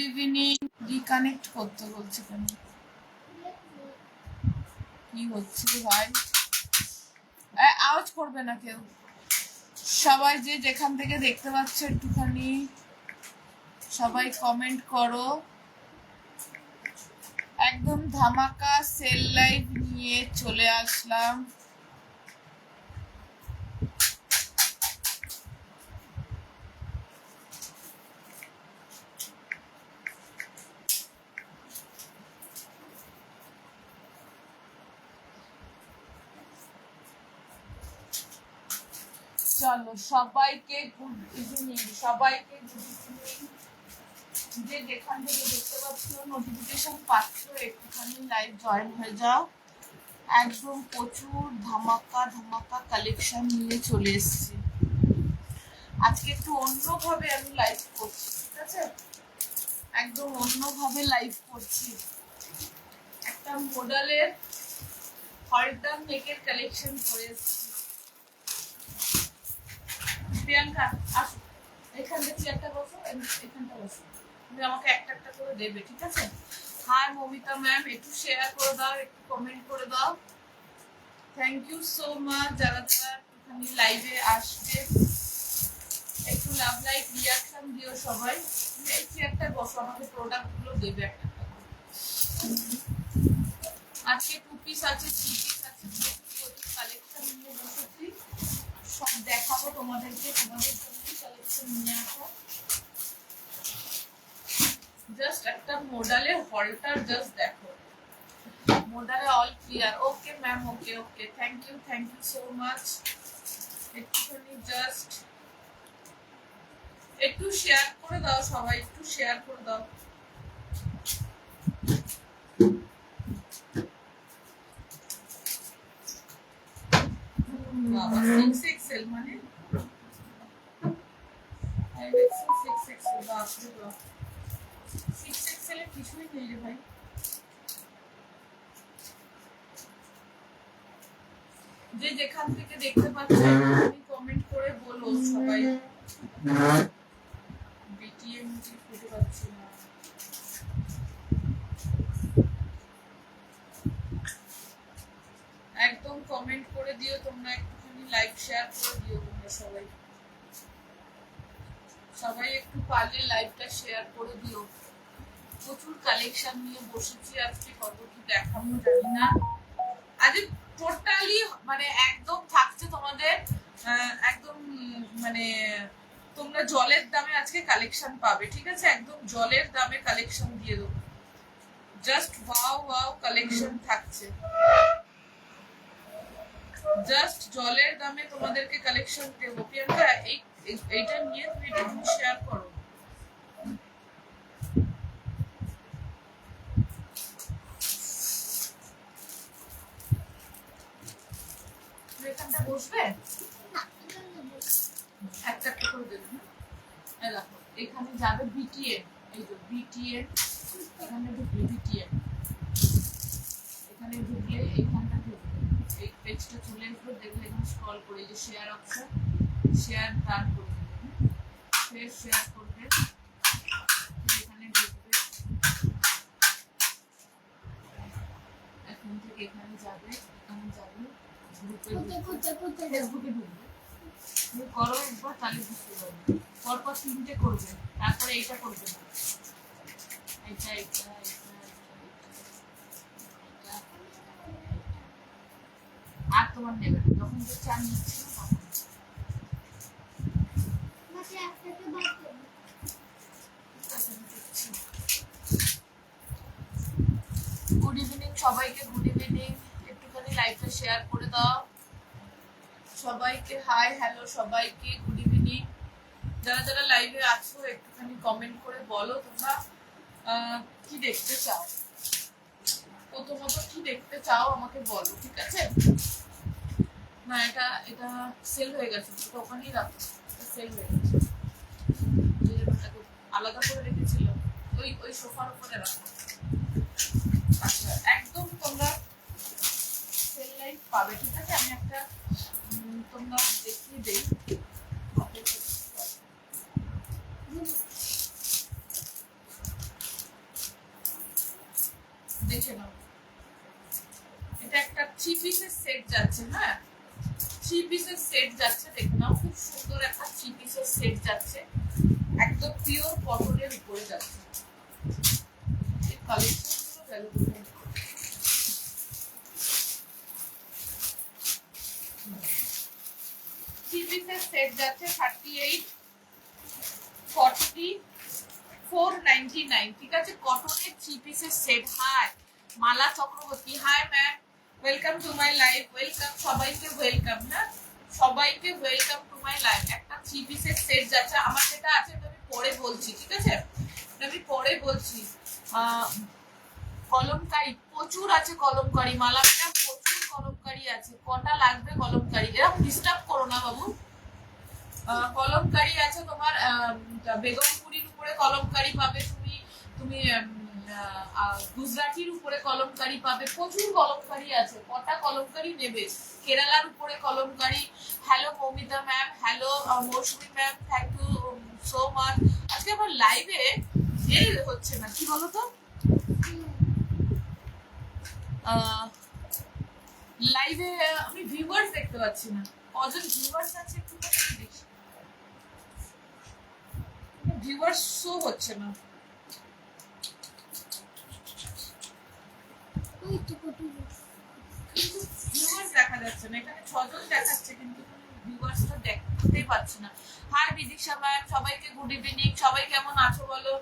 Evening reconnect করতে বলছে কেন? কি হচ্ছে ভাই? আওয়াজ করবে না কেউ। সবাই যে যেখান থেকে দেখতে পাচ্ছ একটুখানি সবাই কমেন্ট করো। একদম ধামাকা সেল লাইভ নিয়ে চলে আসলাম। চলো সবাইকে গুড ইভিনিং, সবাইকে গুড ইভিনিং। যে যেখান থেকে দেখতে পাচ্ছ নোটিফিকেশন পাচ্ছ একটুখানি লাইভ জয়েন হয়ে যাও। একদম প্রচুর ধামাকা ধামাকা কালেকশন নিয়ে চলে এসেছি। আজকে একটু অন্যভাবে আমি লাইভ করছি, ঠিক আছে? একদম অন্যভাবে লাইভ করছি। একটা মডেলের হলটার নেকের কালেকশন করে এসেছি। প্রিয়াঙ্কা আসো, এখান থেকে একটা বসো, এখানটা বসো। তুমি আমাকে একটা একটা করে দেবে, ঠিক আছে? হাই মমিতা ম্যাম, একটু শেয়ার করে দাও, একটু কমেন্ট করে দাও। থ্যাংক ইউ সো মাচ যারা যারা এখানে লাইভে আসবে। একটু লাভ লাইক রিয়াকশন দিও সবাই। একটু একটা বসো, আমাকে প্রোডাক্টগুলো দেবে একটা একটা করে। আজকে 2 পিস আছে, 3 পিস আছে, প্রচুর কালেকশন নিয়ে বসেছি। সব দেখাবো তোমাদেরকে, তোমাদের জন্য কালেকশন নিয়ে আসো। জাস্ট একটা মডেলের হলটার জাস্ট দেখো। মডেলে all clear. Okay ma'am, okay okay, thank you so much. একটুখানি জাস্ট একটু শেয়ার করে দাও সবাই, একটু শেয়ার করে দাও। বাবা 6XL মানে 6XL, বাপরে বাপ, 6XL এর কিছুই নেই রে ভাই। যে যেখান থেকে দেখতে পাচ্ছেন কমেন্ট করে বলো সবাই। বিটিএম কি খুঁজে পাচ্ছি না। একদম কমেন্ট করে দিও তোমরা, একটুখানি লাইক শেয়ার করে দিও তোমরা সবাই। সবাই একটু পারলে লাইভটা শেয়ার করে দিও। প্রচুর কালেকশন নিয়ে বসেছি আজকে, কত কি দেখাবো জানি না। আজ টোটালি মানে একদম থাকছে তোমাদের একদম মানে তোমরা জলের দামে আজকে কালেকশন পাবে, ঠিক আছে? একদম জলের দামে কালেকশন দিয়ে দেবো। জাস্ট ওয়াও ওয়াও কালেকশন থাকছে। জাস্ট জলের দামে তোমাদেরকে কালেকশন দেবো। প্রিয়াঙ্কা এইটা নিয়ে তুমি একটু শেয়ার করো। এখানটা বসবে, একটা একটা করে দেবে। দেখো এখানে যাবে বিটিএন, এই যে বিটিএন, এখানে ঢুকবে বিটিএন, এখানে ঢুকলে এইখানটা ঢুকবে, এই পেজটা চলে আসবে। দেখলে এখানে স্ক্রল করে এই যে শেয়ার অপশন, শেয়ার টান করে দেবে, ফের শেয়ার করবে, এখানে ঢুকবে, এখন থেকে এখানে যাবে, এখানে যাবে, গ্রুপে ফেসবুকে ঢুকবে। তুমি করো একবার, তাহলে বুঝতে পারবে। পরপর 3টে করবে, তারপরে এইটা করবে না, এটা এটা আর তোমার নেবে যখন যে চান নিচ্ছে না গুড ইভিনিং সবাইকে, গুড ইভিনিং। একটুখানি লাইভটা শেয়ার করে দাও সবাইকে। হাই হ্যালো সবাইকে, গুড ইভিনিং। যারা যারা লাইভে আছো একটুখানি কমেন্ট করে বলো তোমরা কি দেখতে চাও, প্রথমত কি দেখতে চাও আমাকে বলো, ঠিক আছে? না এটা এটা সেল হয়ে গেছে, এটা ওখানেই রাখো, সেল হয়ে গেছে, আলাদা করে রেখেছিল, ওই সোফার উপরে রাখো। আচ্ছা একদম তোমরা সেল লাইভ পাবে, ঠিক আছে? আমি একটা তোমরা দেখিয়ে দেই। দেখে নাও, এটা একটা 3 পিসের সেট যাচ্ছে। হ্যাঁ 3 পিসের সেট যাচ্ছে, দেখে নাও খুব সুন্দর একটা 3 পিসের সেট যাচ্ছে, একদম পিওর কটনের উপরে যাচ্ছে। এই কালেকশনগুলো ভ্যালুয়েবল। 3 পিসের সেট যাচ্ছে 38 40 499, ঠিক আছে? কটনের 3 পিসের set. Hi Mala Chakraborty, hi ma'am, welcome to my live, welcome সবাইকে, ওয়েলকাম। হ্যাঁ সবাইকে ওয়েলকাম টু মাই লাইভ। একটা 3 পিসের সেট যাচ্ছে, আমার যেটা আছে আমি পরে বলছি, ঠিক আছে? আমি পরে বলছি। কলমকারি প্রচুর আছে, কলমকারি মালা ম্যাম প্রচুর কলমকারি আছে। কটা লাগবে কলমকারি? এরকম ডিস্টার্ব করো না বাবু। কলমকারি আছে তোমার, বেগমপুরির উপরে কলমকারি পাবে তুমি, তুমি গুজরাটির উপরে কলমকারি পাবে, প্রচুর কলমকারি আছে। কটা কলমকারি নেবে? কেরালার উপরে Kalamkari. Hello Moumita ma'am, hello Mousumi ma'am, thank you so much. আজকে আমার লাইভে এই হচ্ছে না, কি বলতো, লাইভে আমি ভিউয়ার্স দেখতে পাচ্ছি না, কজন ভিউয়ার্স আছে একটু দেখি। ভিউয়ার্স শো হচ্ছে না। ভিউয়ার্স দেখা যাচ্ছে না, এখানে 6 জন দেখাচ্ছে কিন্তু ভিউয়ার্সটা দেখতেই পাচ্ছি না। হাই বিদিশা ম্যাম, সবাইকে গুড ইভিনিং। সবাই কেমন আছো বলো?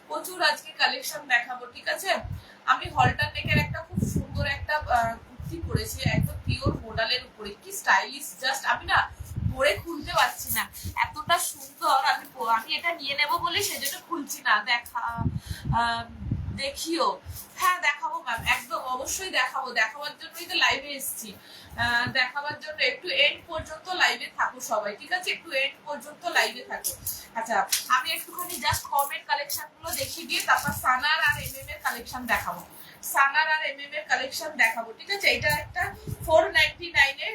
প্রচুর আজকে কালেকশন দেখাবো, ঠিক আছে? আমি হলটার নেকের একটা খুব সুন্দর একটা কুর্তি পরেছি, একদম পিওর মোডালের উপরে, কি স্টাইলিশ, জাস্ট আমি না পরে খুলতে পারছি না, এতটা সুন্দর। আমি এটা নিয়ে নেব বলে সেজন্য খুলছি না। দেখিও। হ্যাঁ দেখাবো ম্যাম, একদম অবশ্যই দেখাবো, দেখাবার জন্যই তো লাইভে এসেছি, দেখাবার জন্য। একটু এন্ড পর্যন্ত লাইভে থাকো সবাই, ঠিক আছে? একটু এন্ড পর্যন্ত লাইভে থাকো। আচ্ছা আমি একটুখানি জাস্ট কমেন্ট কালেকশন গুলো দেখিয়ে দিয়ে তারপর সানার আর এমএম এর কালেকশন দেখাবো, সানার আর এমএম এর কালেকশন দেখাবো, ঠিক আছে? এটা একটা 499 এর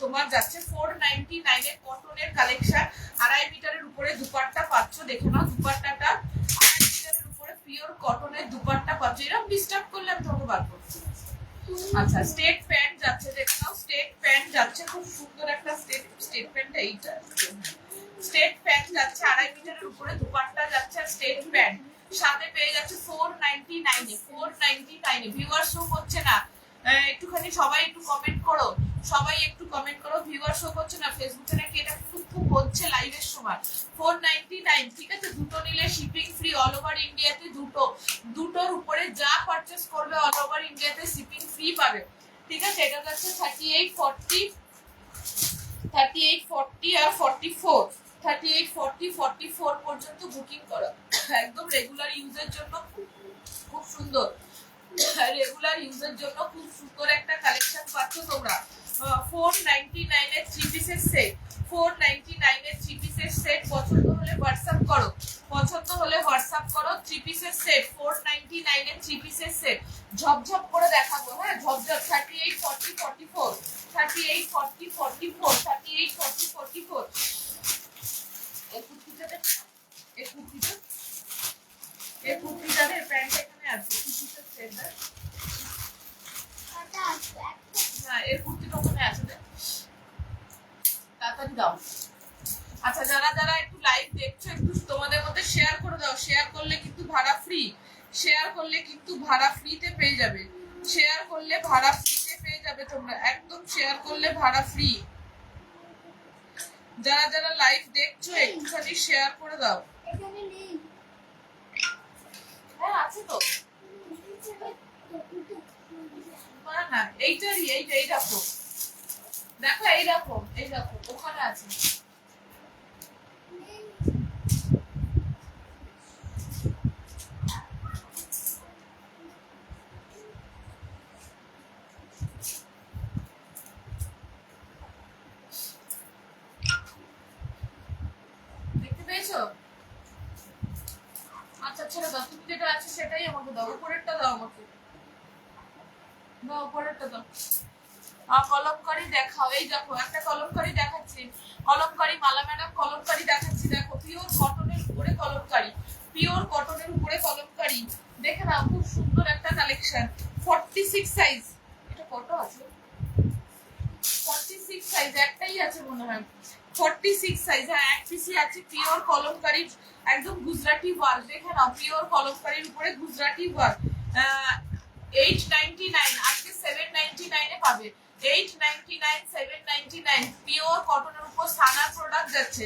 তোমার যাচ্ছে 499 এর কটনের কালেকশন। 2.5 মিটারের উপরে দুপাট্টা পাচ্ছ, দেখে নাও দুপাট্টাটা 2.5 মিটারের উপরে পিওর কটনের দুপাট্টা পাচ্ছ। এরকম ডিস্টার্ব করলে আমি তোমাকে বার করছি। আচ্ছা স্টেট প্যান্ট যাচ্ছে, দেখে নাও স্টেট প্যান্ট যাচ্ছে, খুব সুন্দর একটা স্টেট প্যান্ট। এইটা স্টেট প্যান্ট যাচ্ছে 2.5 মিটারের উপরে দুপাট্টা যাচ্ছে, স্টেট প্যান্ট সাথে পেয়ে যাচ্ছে 499 এ। 499 এ ভিউয়ার শো করছে না, একটুখানি সবাই একটু কমেন্ট করো, সবাই একটু কমেন্ট করো। ভিউয়ার শো করছে না ফেসবুকে নাকি, এটা খুব হচ্ছে লাইভের সময়। 499, ঠিক আছে? দুটো নিলে শিপিং ফ্রি অল ওভার ইন্ডিয়াতে, দুটোর উপরে যা পারচেজ করবে অল ওভার ইন্ডিয়াতে শিপিং ফ্রি পাবে, ঠিক আছে? এটা যাচ্ছে 38 40 আর 44, 38 40 44 পর্যন্ত বুকিং করো, একদম রেগুলার ইউজের জন্য খুব সুন্দর, রেগুলার ইউজের জন্য খুব সুন্দর একটা কালেকশন পাচ্ছ তোমরা। 499 এর 3 পিসের সেট, 499 এর 3 পিসের সেট। পছন্দ হলে হোয়াটসঅ্যাপ করো, পছন্দ হলে হোয়াটসঅ্যাপ করো। 3 পিসের সেট 499 এর 3 পিসের সেট। ঝপঝপ করে দেখাবো, হ্যাঁ ঝপঝপ। 38 40 44, 38 40 44, 38 40 44। এই কুর্তিটাতে, এই কুর্তিটাতে প্যান্ট এখানে আছে, 3 পিসের সেট। হ্যাঁ এর কুর্তিটা ওখানে আছে, তাড়াতাড়ি দাও। আচ্ছা যারা যারা একটু লাইভ দেখছো একটু তোমাদের মধ্যে শেয়ার করে দাও, শেয়ার করলে কিন্তু ভাড়া ফ্রি, শেয়ার করলে কিন্তু ভাড়া ফ্রিতে পেয়ে যাবে, শেয়ার করলে ভাড়া ফ্রিতে পেয়ে যাবে তোমরা, একদম শেয়ার করলে ভাড়া ফ্রি। যারা যারা লাইভ দেখছো একটুখানি শেয়ার করে দাও। হ্যাঁ আছে তো, না না এইটারই, এই রাখো, দেখো এই রাখো, এই রাখো ওখানে আছে। দেখতে পেয়েছো? আচ্ছা ছেড়ে দাও, তুমি যেটা আছে সেটাই আমাকে দাও, উপরেরটা দাও আমাকে, দাও উপরেরটা দাও। কলমকারি দেখাও, এই দেখো একটা কলমকারি দেখাচ্ছি, কলমকারি মালা ম্যাডাম কলমকারি দেখাচ্ছি, দেখো পিওর কটনের উপরে কলমকারি, পিওর কটনের উপরে কলমকারি, দেখে নাও খুব সুন্দর একটা কালেকশন। কালেকশন 46 সাইজ, এটা কত আছে 46 সাইজ একটাই আছে মনে হয় 46 সাইজ, হ্যাঁ এক পিসি আছে পিওর কলমকারী একদম গুজরাটি ওয়ার্ক, দেখে নাও পিওর কলমকারীর উপরে গুজরাটি ওয়ার্ক 899 আজকে 799 এ পাবে 899 799 পিওর কটনের উপর সানার প্রোডাক্ট যাচ্ছে,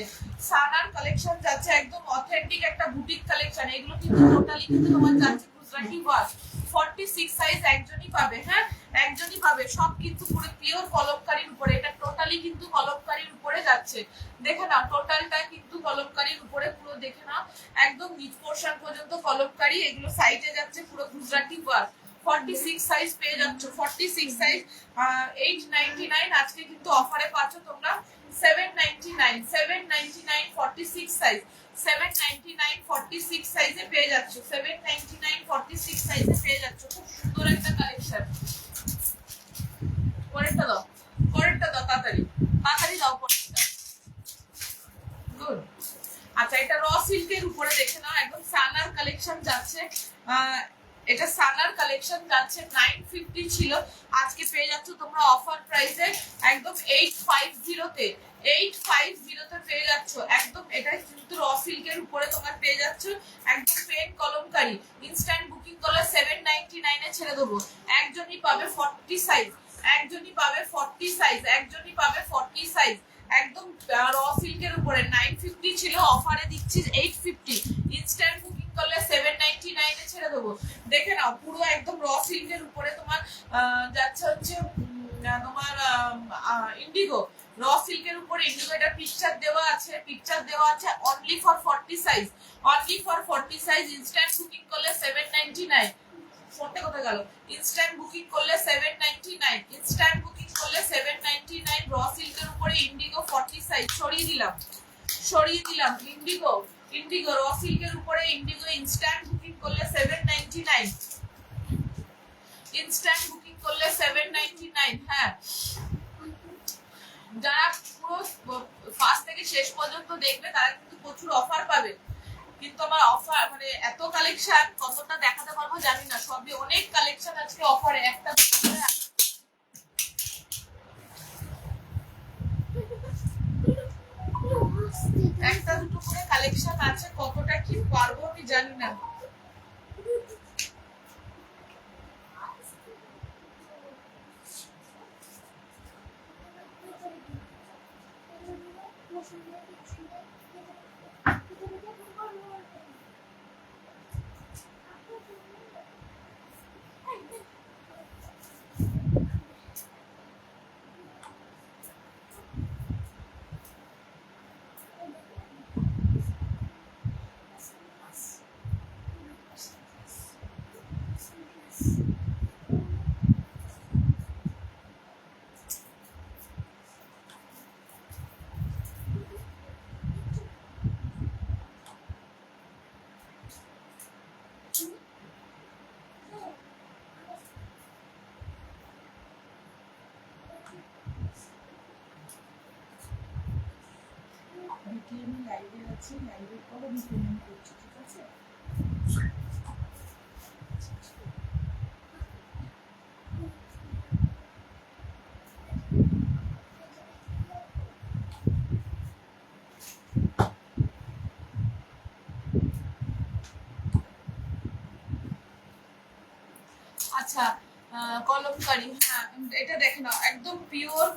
সানার কালেকশন যাচ্ছে একদম অথেন্টিক একটা বুটিক কালেকশন, এগুলো কিন্তু টোটালি কিন্তু তোমার যাচ্ছে গুজরাটি ওয়ার্ক 46 সাইজ একজনই পাবে, হ্যাঁ একজনই পাবে, সব কিন্তু পুরো পিওর কলমকারীর উপরে, এটা টোটালি কিন্তু কলমকারীর উপরে যাচ্ছে, দেখে নাও টোটালটা কিন্তু কলমকারীর উপরে পুরো দেখে নাও একদম নিচ পোরশন পর্যন্ত কলমকারী, এগুলো সাইডে যাচ্ছে পুরো গুজরাটি ওয়ার্ক 46 সাইজ পেয়ে যাচ্ছ 46 সাইজ 899 আজকে কিন্তু অফারে পাচ্ছ তোমরা 799 46 সাইজ 799 46 সাইজে পেয়ে যাচ্ছ 799 46 সাইজে পেয়ে যাচ্ছ, খুব সুন্দর একটা কালেকশন। পরেরটা দাও তাড়াতাড়ি দাও পরেরটা, গুড। আচ্ছা এটা র সিল্কের উপরে দেখে নাও একদম সানার কালেকশন যাচ্ছে, এটা সানার কালেকশন যাচ্ছে 950 ছিল, আজকে পেয়ে যাচ্ছ তোমরা অফার প্রাইসে একদম 850 তে 850 তে পেয়ে যাচ্ছ একদম, এটা কিন্তু র সিল্কের উপরে তোমরা পেয়ে যাচ্ছ একদম পেন কলমকারী, ইনস্ট্যান্ট বুকিং করলে 799 এ ছেড়ে দেবো, একজনই পাবে 40 সাইজ, একজনই পাবে 40 সাইজ, একজনই পাবে 40 সাইজ একদম র সিল্কের উপরে 950 ছিল অফারে দিচ্ছি 850, ইনস্ট্যান্ট বুকিং করলে 799 এ ছেড়ে দেবো, দেখে নাও পুরো একদম র সিল্কের উপরে তোমার যাচ্ছে হচ্ছে তোমার ইন্ডিগো, র সিল্কের উপরে ইন্ডিগো, এটা পিকচার দেওয়া আছে only for 40 size, only for 40 size, instant booking করলে 799, ফোনটা কোথায় গেল, ইনস্ট্যান্ট বুকিং করলে 799, ইনস্ট্যান্ট বুকিং করলে 799 র সিল্কের উপরে ইন্ডিগো 40 সাইজ, সরিয়ে দিলাম ইন্ডিগো র সিল্কের উপরে ইন্ডিগো, ইনস্ট্যান্ট বুকিং করলে 799, ইনস্ট্যান্ট বুকিং করলে 799, হ্যাঁ যারা পুরো ফার্স্ট থেকে শেষ পর্যন্ত দেখবে তারা কিন্তু প্রচুর অফার পাবে, কিন্তু আমার অফার মানে এত কালেকশন কতটা দেখাতে পারবো জানি না, সবই অনেক কালেকশন আজকে অফারে, একটা দুটো করে কালেকশন আছে, কতটা কি পারবো আমি জানি না। আমি লাইভে আছি, লাইভের পর আমি পেমেন্ট করছি, ঠিক আছে? আচ্ছা কলমকারী, হ্যাঁ এটা দেখে নাও একদম পিওর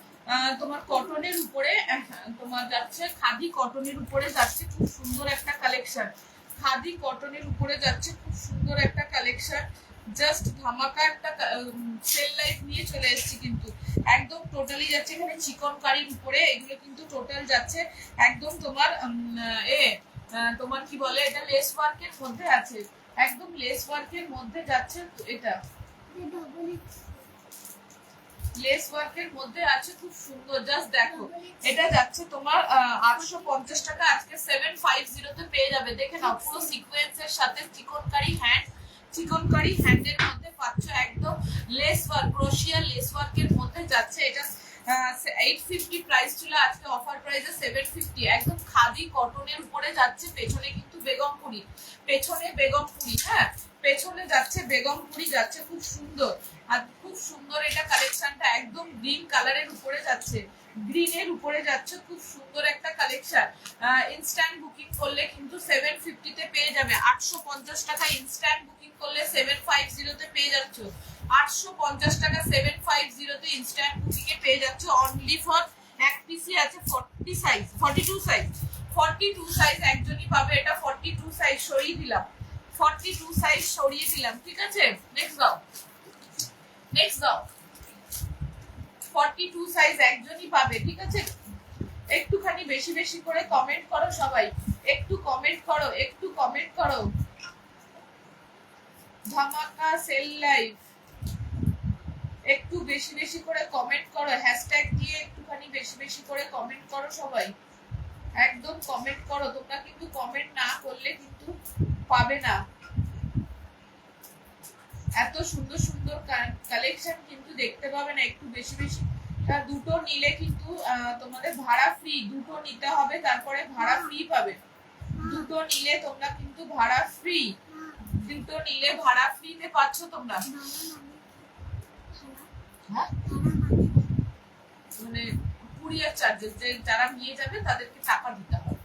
তোমার কটনের উপরে, তোমার যাচ্ছে খাদি কটনের উপরে যাচ্ছে, খুব সুন্দর একটা কালেকশন, খাদি কটনের উপরে যাচ্ছে খুব সুন্দর একটা কালেকশন, জাস্ট ধামাকা একটা সেল লাইফ নিয়ে চলে এসেছি, কিন্তু একদম টোটালি যাচ্ছে এখানে চিকনকারির উপরে, এগুলো কিন্তু টোটাল যাচ্ছে একদম তোমার তোমার কি বলে এটা লেস ওয়ার্কের মধ্যে আছে, একদম লেস ওয়ার্কের মধ্যে যাচ্ছে, এটা লেস ওয়ার্কের মধ্যে আছে, খুব সুন্দর, জাস্ট দেখো এটা যাচ্ছে তোমার 850 টাকা, আজকে 750 তে পেয়ে যাবে, দেখে নাও পুরো সিকোয়েন্সের সাথে চিকনকারি হ্যান্ডের মধ্যে পাচ্ছ, একদম লেস ওয়ার্ক ক্রোশিয়া লেস ওয়ার্কের মধ্যে যাচ্ছে, এটা 850 প্রাইস ছিল, আজকে অফার প্রাইসে 750, একদম খাদি কটনের উপরে যাচ্ছে, পেছনে কিন্তু বেগমপুরি, হ্যাঁ পেছনে যাচ্ছে বেগমপুরি যাচ্ছে, খুব সুন্দর। আর খুব সুন্দর এটা কালেকশনটা, একদম গ্রিন কালারের উপরে যাচ্ছে, গ্রিনের উপরে যাচ্ছে, খুব সুন্দর একটা কালেকশন। ইনস্ট্যান্ট বুকিং করলে কিন্তু 750 তে পেয়ে যাবে। 850 টাকা ইনস্ট্যান্ট বুকিং করলে 750 তে পেয়ে যাচ্ছ। 850 টাকা 750 তে ইনস্ট্যান্ট বুকিং এ পেয়ে যাচ্ছ। অনলি ফর এক পিসি আছে 40 সাইজ, 42 সাইজ, 42 সাইজ একজনই পাবে। এটা 42 সাইজ সরিয়ে দিলাম, 42 সাইজ সরিয়ে দিলাম, ঠিক আছে। নেক্সট দাও, নেক্সট দাও। 42 সাইজ একজনই পাবে, ঠিক আছে। একটুখানি বেশি বেশি করে কমেন্ট করো সবাই, একটু কমেন্ট করো, একটু কমেন্ট করো। ধামাকা সেল লাইভ, একটু বেশি বেশি করে কমেন্ট করো, হ্যাশট্যাগ দিয়ে একটুখানি বেশি বেশি করে কমেন্ট করো সবাই, একদম কমেন্ট করো। তোমরা কিন্তু কমেন্ট না করলে কিন্তু পাবে না। এত সুন্দর সুন্দর কালেকশন কিন্তু দেখতে পাবে না, একটু বেশি বেশি। দুটো নিলে কিন্তু তোমাদের ভাড়া ফ্রি, দুটো নিতে হবে তারপরে ভাড়া ফ্রি পাবে। দুটো নিলে তোমরা কিন্তু ভাড়া ফ্রি, দুটো নিলে ভাড়া ফ্রিতে পাচ্ছ তোমরা। হ্যাঁ মানে কুরিয়ার চার্জেস, যে যারা নিয়ে যাবে তাদেরকে টাকা দিতে হবে।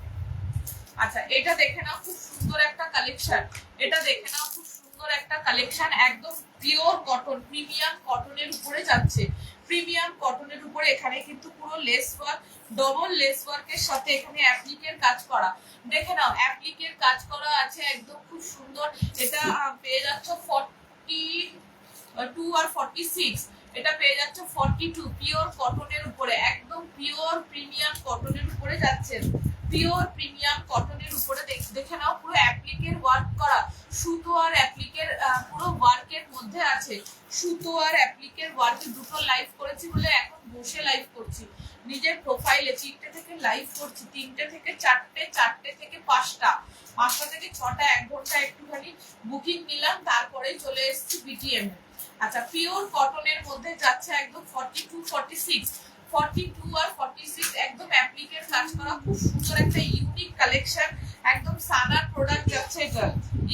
আচ্ছা এটা দেখে নাও, খুব সুন্দর একটা কালেকশন। এটা দেখে নাও, খুব সুন্দর একটা কালেকশন, একদম পিওর কটন, প্রিমিয়াম কটনের উপরে যাচ্ছে, প্রিমিয়াম কটনের উপরে। এখানে কিন্তু পুরো লেস ওয়ার্ক, ডবল লেস ওয়ার্কের সাথে এখানে অ্যাপ্লিকের কাজ করা। দেখে নাও অ্যাপ্লিকের কাজ করা আছে, একদম খুব সুন্দর। এটা পেয়ে যাচ্ছ 42 আর 46, এটা পেয়ে যাচ্ছে 42, পিওর কটনের উপরে, একদম পিওর প্রিমিয়াম কটনের উপরে যাচ্ছে, পিওর প্রিমিয়াম কটনের উপরে। দেখে নাও পুরো অ্যাপ্লিকের ওয়ার্ক করা, সুতো আর অ্যাপ্লিকের পুরো ওয়ার্কের মধ্যে আছে। সুতো আর অ্যাপ্লিকের ওয়ার্কে দুটো লাইভ করেছি বলে এখন বসে লাইভ করছি, নিজের প্রোফাইলে 3টে থেকে লাইভ করছি, 3টে থেকে 4টে, 4টে থেকে 5টা, 5টা থেকে 6টা, 1 ঘন্টা একটুখানি বুকিং নিলাম, তারপরে চলে এসেছি বিটিএম। আচ্ছা পিওর কটনের মধ্যে যাচ্ছে একদম 42, 46, 42 আর 46 একদম অ্যাপ্লিকের কাজ করা, খুব সুন্দর একটা ইউনিক কালেকশন। একদম সানার প্রোডাক্ট যাচ্ছে, এটা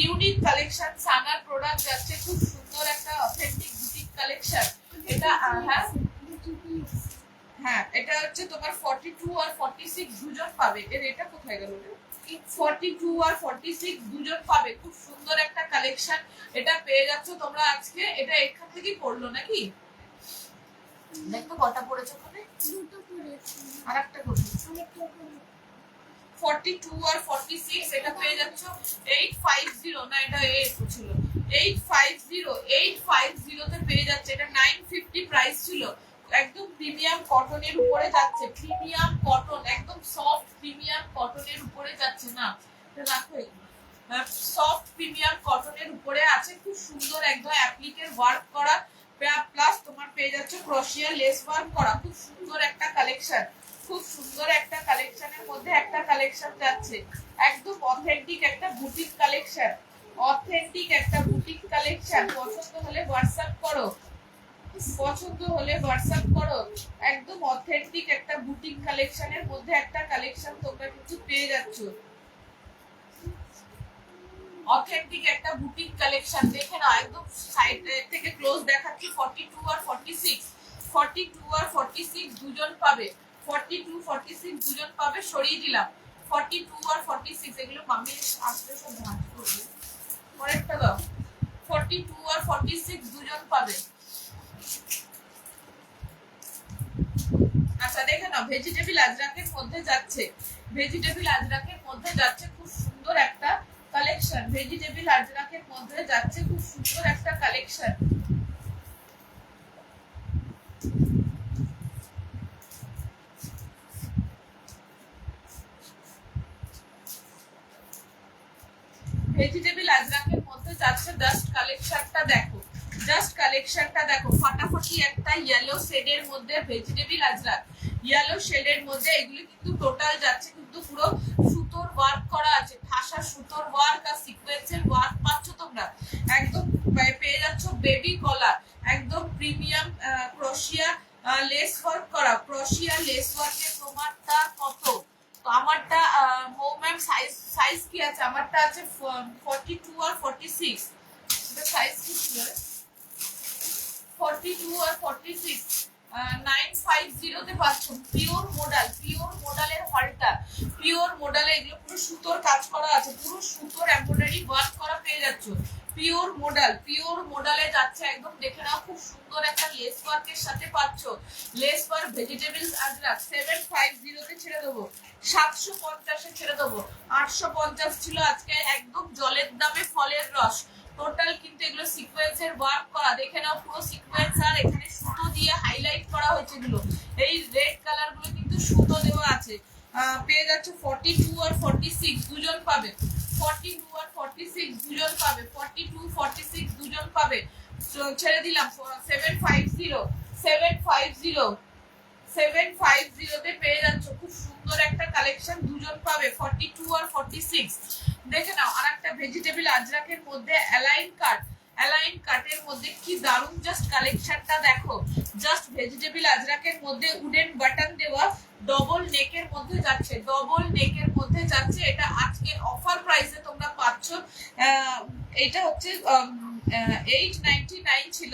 ইউনিক কালেকশন, সানার প্রোডাক্ট যাচ্ছে, খুব সুন্দর একটা অথেন্টিক বুটিক কালেকশন এটা। হ্যাঁ এটা হচ্ছে তোমার 42 আর 46 দুজন পাবে। এর এটা কোথায় গেল? 42 আর 46 দুজন পাবে, খুব সুন্দর একটা কালেকশন। এটা পেয়ে যাচ্ছ তোমরা আজকে। এটা এখান থেকেই পড়লো নাকি? দেখো কটা পড়েছে ওখানে, দুটো পড়েছে, আরেকটা কোথায়? 42 আর 46 এটা পেয়ে যাচ্ছ 850, না এটা 8 ছিল, 850, 850 তে পেয়ে যাচ্ছে। এটা 950 প্রাইস ছিল। একদম প্রিমিয়াম কটনের উপরে যাচ্ছে, প্রিমিয়াম কটন, একদম সফট প্রিমিয়াম কটনের উপরে যাচ্ছে। না রাখো, সফট প্রিমিয়াম কটনের উপরে আছে, খুব সুন্দর একদম অ্যাপ্লিকের ওয়ার্ক করা, প্লাস তোমার পেয়ে যাচ্ছে ক্রোশিয়া লেস ওয়ার্ক করা। খুব সুন্দর একটা কালেকশন, খুব সুন্দর একটা কালেকশনের মধ্যে একটা কালেকশন যাচ্ছে, একদম অথেন্টিক একটা বুটিক কালেকশন, অথেন্টিক একটা বুটিক কালেকশন। পছন্দ হলে হোয়াটসঅ্যাপ করো, পছন্দ হলে হোয়াটসঅ্যাপ করো। একদম অথেন্টিক একটা বুটিক কালেকশনের মধ্যে একটা কালেকশন তোমরা কিন্তু পেয়ে যাচ্ছ, অথেন্টিক একটা বুটিক কালেকশন। দেখে নাও একদম সাইড থেকে ক্লোজ দেখাচ্ছি। 42 আর 46, 42 আর 46 দুজন পাবে, 42, 46 দুজন পাবে, সরিয়ে দিলাম। 42 আর 46 এগুলো মামি আসলে সব ভাঁজ করবে, পরেরটা দাও। 42 আর 46 দুজন পাবে। আচ্ছা দেখে নাও ভেজিটেবল আজরাকের মধ্যে যাচ্ছে, ভেজিটেবল আজরাকের মধ্যে যাচ্ছে, খুব সুন্দর একটা কালেকশন। ভেজিটেবল আজরাকের মধ্যে যাচ্ছে, খুব সুন্দর একটা কালেকশন। ভেজিটেবল আজরাকের মধ্যে যাচ্ছে। জাস্ট কালেকশনটা দেখো, জাস্ট কালেকশনটা দেখো, ফাটাফাটি একটা ইয়েলো শেডের মধ্যে ভেজিটেবল আজরাক, ইয়েলো শেডের মধ্যে। এগুলি কিন্তু টোটাল যাচ্ছে কিন্তু পুরো সুতোর ওয়ার্ক করা আছে, ঠাসা সুতোর ওয়ার্ক আর সিকোয়েন্সের ওয়ার্ক পাচ্ছ তোমরা। একদম পেয়ে যাচ্ছ বেবি কলার, একদম প্রিমিয়াম ক্রোশিয়া লেস ওয়ার্ক করা, ক্রোশিয়া লেস ওয়ার্কের। তোমারটা কত? তো আমারটা ম্যাম সাইজ কি আছে? আমারটা আছে 42 আর 46, এটা সাইজ কি ছিল 42 আর 46 950 তে পাচ্ছেন পিওর মডালের হলটা, পিওর মডালে এগুলো পুরো সুতোর কাজ করা আছে, পুরো সুতোর এমব্রয়ডারি ওয়ার্ক করা পেয়ে যাচ্ছ। পিওর মডালে যাচ্ছে একদম, দেখে নাও খুব সুন্দর একটা লেস ওয়ার্কের সাথে পাচ্ছ। লেস ওয়ার্ক ভেজিটেবলস আজরাক 750 তে ছেড়ে দেবো, 750 এ ছেড়ে দেবো। 850 ছিল আজকে, একদম জলের দামে ফলের রস। টোটাল কিন্তু এগুলো সিকোয়েন্সের ওয়ার্ক করা, দেখে নাও পুরো সিকোয়েন্স, আর এখানে সুতো দিয়ে হাইলাইট করা হয়েছে এগুলো। এই রেড কালার গুলো কিন্তু সুতো দেওয়া আছে। পেয়ে যাচ্ছে 42 আর 46 দুজন পাবে, 42 আর 46 দুজন পাবে, 42 46 দুজন পাবে। ছেড়ে দিলাম 750 তে পেয়ে যাচ্ছ, খুব সুন্দর একটা কালেকশন, দুজন পাবে 42 আর 46। দেখে নাও আর একটা ভেজিটেবল আজরাকের মধ্যে অ্যালাইন কাটের মধ্যে কি দারুণ জাস্ট কালেকশনটা দেখো। জাস্ট ভেজিটেবল আজরাকের মধ্যে উডেন বাটন দেওয়া, ডবল নেকের মধ্যে যাচ্ছে, এটা আজকে অফার প্রাইসে তোমরা পাচ্ছ। এটা হচ্ছে 899 ছিল,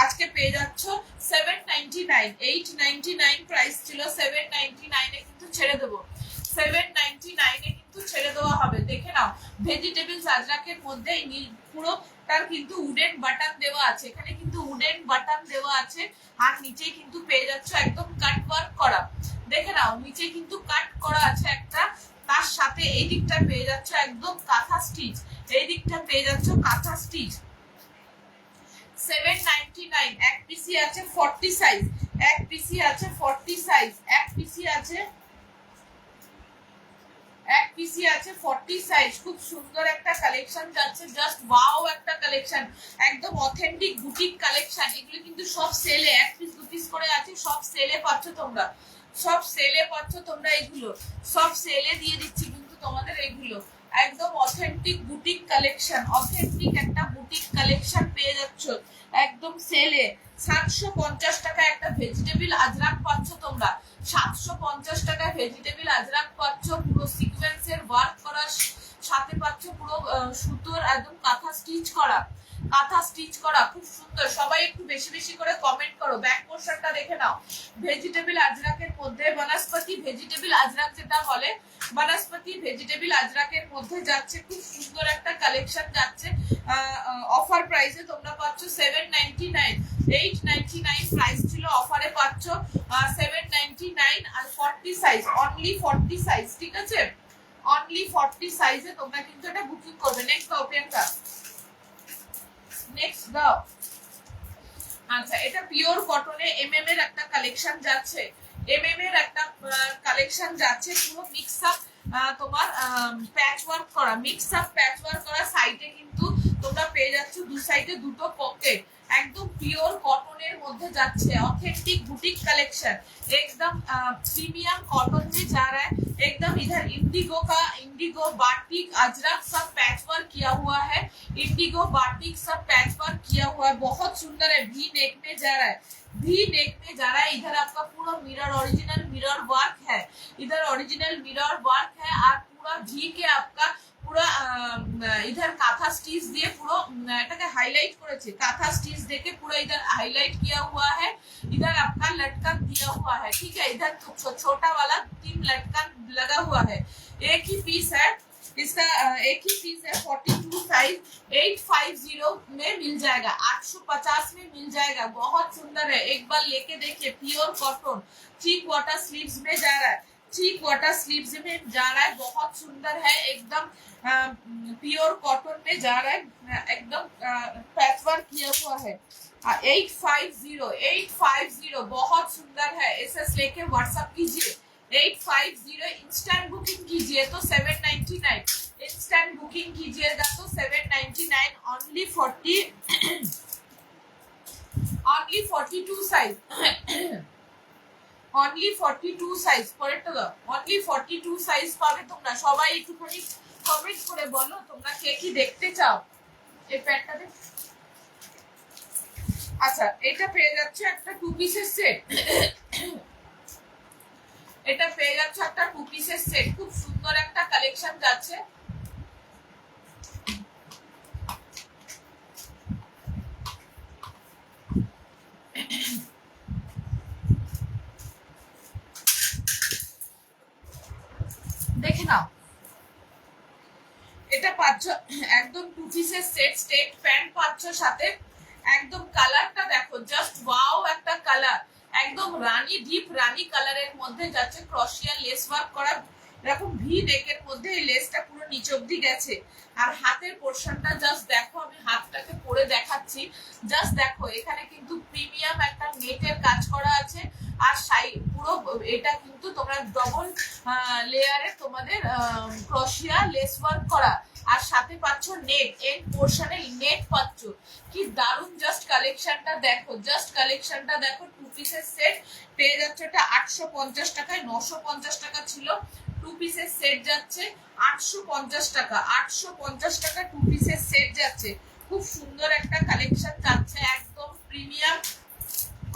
আজকে পেয়ে যাচ্ছ 799। 899 প্রাইস ছিল, 799 এ কিন্তু ছেড়ে দেবো, 799 এ কিন্তু ছেড়ে দেওয়া হবে। দেখে নাও ভেজিটেবলস আজরাকের মধ্যে পুরোটার কিন্তু উডেন বাটন দেওয়া আছে, এখানে কিন্তু উডেন বাটন দেওয়া আছে, আর নিচে কিন্তু পেয়ে যাচ্ছ একদম কাট ওয়ার্ক করা। দেখে নাও নিচে কিন্তু কাট করা আছে একটা, তার সাথে এই দিকটা পেয়ে যাচ্ছ একদম কাঁথা স্টিচ, এই দিকটা পেয়ে যাচ্ছ কাঁথা স্টিচ। 799 এক পিসি আছে 40 সাইজ, এক পিসি আছে 40 সাইজ, এক পিসি আছে 40 সাইজ। খুব সুন্দর একটা কালেকশন যাচ্ছে, জাস্ট ওয়াও একটা কালেকশন, একদম অথেন্টিক বুটিক কালেকশন। এগুলো কিন্তু সব সেলে, এক পিস দু পিস করে আছে, সব সেলে পাচ্ছ তোমরা, এগুলো সব সেলে দিয়ে দিচ্ছি কিন্তু তোমাদের। এগুলো একদম অথেন্টিক বুটিক কালেকশন, অথেন্টিক একটা বুটিক কালেকশন পেয়ে যাচ্ছ একদম সেলে। 750 টাকা একটা ভেজিটেবল আজরাক পাচ্ছ তোমরা, 750 টাকা ভেজিটেবল আজরাক পাচ্ছ, পুরো সিকোয়েন্সের ওয়ার্ক করা, সাথে পাচ্ছ পুরো সুতোর একদম কাঁথা স্টিচ করা, খুব সুন্দর। সবাই একটু বেশি বেশি করে কমেন্ট করো। ব্যাক পোরশনটা দেখে নাও, ভেজিটেবল আজরাকের মধ্যে বনস্পতি ভেজিটেবল আজরাক যেটা বলে, বনস্পতি ভেজিটেবল আজরাকের মধ্যে যাচ্ছে, খুব সুন্দর একটা কালেকশন যাচ্ছে। অফার প্রাইসে তোমরা পাচ্ছ 799, 899 প্রাইস ছিল, অফারে পাচ্ছ 799 আর 40 সাইজ, অনলি 40 সাইজ, ঠিক আছে? অনলি 40 সাইজে তোমরা কিন্তু এটা বুকিং করবে। নেক্সট দাও প্রিয়াঙ্কা, নেক্সট দাও। আচ্ছা, এটা পিওর কটনে এমএম এর একটা কালেকশন যাচ্ছে, পুরো মিক্স আপ তোমার প্যাচ ওয়ার্ক করা, সাইডে কিন্তু তোমরা পেয়ে যাচ্ছ দু সাইডে দুটো পকেট, একদম পিওর কটনের মধ্যে যাচ্ছে, ऑथेंटिक बुटीक कलेक्शन, एकदम प्रीमियम कॉटन में जा रहा है। एकदम इधर इंडिगो बाटिक अजरक सब पैच वर्क किया हुआ है, बहुत सुंदर है। वी नेक में जा रहा है, इधर आपका पूरा ओरिजिनल मिरर वर्क है, और पूरा वी के आपका पूरा इधर काथा स्टिच दिए पूरा এটাকে হাইলাইট করেছে, काथा स्टिच देके पूरा इधर हाईलाइट किया हुआ है, इधर आपका लटकन दिया हुआ है, ठीक है? इधर छोटा वाला 3 लटकन लगा हुआ है, एक ही पीस है इसका, 42 साइज 850 में मिल जाएगा, 850 में मिल जाएगा। बहुत सुंदर है, एक बार लेके देखिए। प्योर कॉटन 3 क्वार्टर स्लीव्स में जा रहा है, बहुत सुंदर है, एकदम प्योर कॉटन में जा रहा है, एकदम पैच वर्क किया हुआ है। 850 बहुत सुंदर है। एसएस लेके व्हाट्सएप कीजिए, 850 इंस्टेंट बुकिंग कीजिए तो 799, इंस्टेंट बुकिंग कीजिएगा तो 799, ओनली 42 साइज, অনলি 42 সাইজ। পরেরটা দাও, অনলি 42 সাইজ পাবে তোমরা। সবাই একটুখানি কমেন্ট করে বলো তোমরা কে কি দেখতে চাও এই প্যান্টটাতে। আচ্ছা, এটা পেয়ে যাচ্ছে একটা 2 পিসের সেট, খুব সুন্দর একটা কালেকশন যাচ্ছে। সেট স্টেট প্যান্ট পাচ্ছ সাথে। একদম কালারটা দেখো, জাস্ট ওয়াও একটা কালার, একদম রানী ডিপ রানী কালারের মধ্যে যাচ্ছে, ক্রশিয়া লেস ওয়ার্ক করা, এরকম ভি নেকের মধ্যে এই লেসটা পুরো নিচ অব্দি গেছে। আর হাতের পোর্শনটা জাস্ট দেখো, আমি হাতটাকে পরে দেখাচ্ছি, জাস্ট দেখো এখানে কিন্তু প্রিমিয়াম একটা নেটের কাজ করা আছে। আর পুরো এটা কিন্তু তোমরা ডবল লেয়ারে তোমাদের ক্রশিয়া লেস ওয়ার্ক করা, আর সাথে পাচ্ছ নেট, এন্ড পোর্শনে নেট পাচ্ছ। কি দারুন জাস্ট কালেকশনটা দেখো, জাস্ট কালেকশনটা দেখো। 2 পিসের সেট পেয়ে যাচ্ছে এটা 850 টাকায়, 950 টাকা ছিল। 2 পিসের সেট যাচ্ছে 850 টাকা, 850 টাকা 2 পিসের সেট যাচ্ছে। খুব সুন্দর একটা কালেকশন যাচ্ছে, একদম প্রিমিয়াম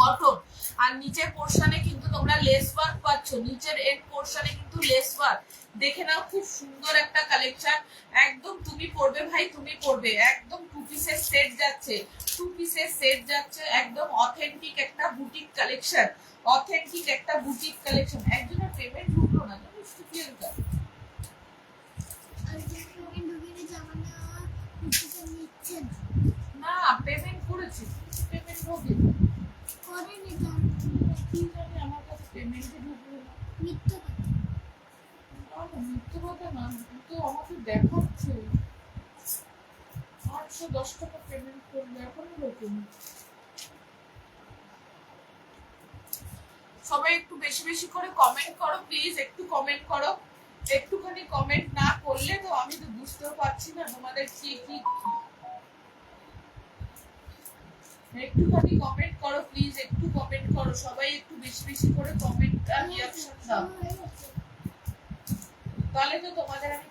কটন। আর নিচের পোর্শনে কিন্তু তোমরা লেস ওয়ার্ক পাচ্ছ, নিচের এন্ড পোর্শনে কিন্তু লেস ওয়ার্ক। দেখে নাও, খুব সুন্দর একটা কালেকশন, একদম তুমি পরবে ভাই, তুমি পরবে। একদম 2 পিসের সেট যাচ্ছে, 2 পিসের সেট যাচ্ছে, একদম অথেন্টিক একটা বুটিক কালেকশন, অথেন্টিক একটা বুটিক কালেকশন। একজনের পেমেন্ট ঢুকলো না, জানিস তো কি এটা? না, পেমেন্ট করেছি, পেমেন্ট হবে করেনি তো, কি জানি আমার কাছে পেমেন্টে ঢুকলো না। মিথ্যা কথা, মিথ্যা কথা না, তো আমাকে দেখাচ্ছে 810 টাকা পেমেন্ট করলে, এখনো রকম। সবাই একটু বেশি বেশি করে কমেন্ট করো প্লিজ, একটু কমেন্ট করো। একটুখানি কমেন্ট না করলে তো আমি তো বুঝতেও পারছি না তোমাদের কি কি। একটুখানি কমেন্ট করো প্লিজ, একটু কমেন্ট করো সবাই, একটু বেশি বেশি করে কমেন্ট আর রিঅ্যাকশন দাও, তাহলে তো তোমাদের আমি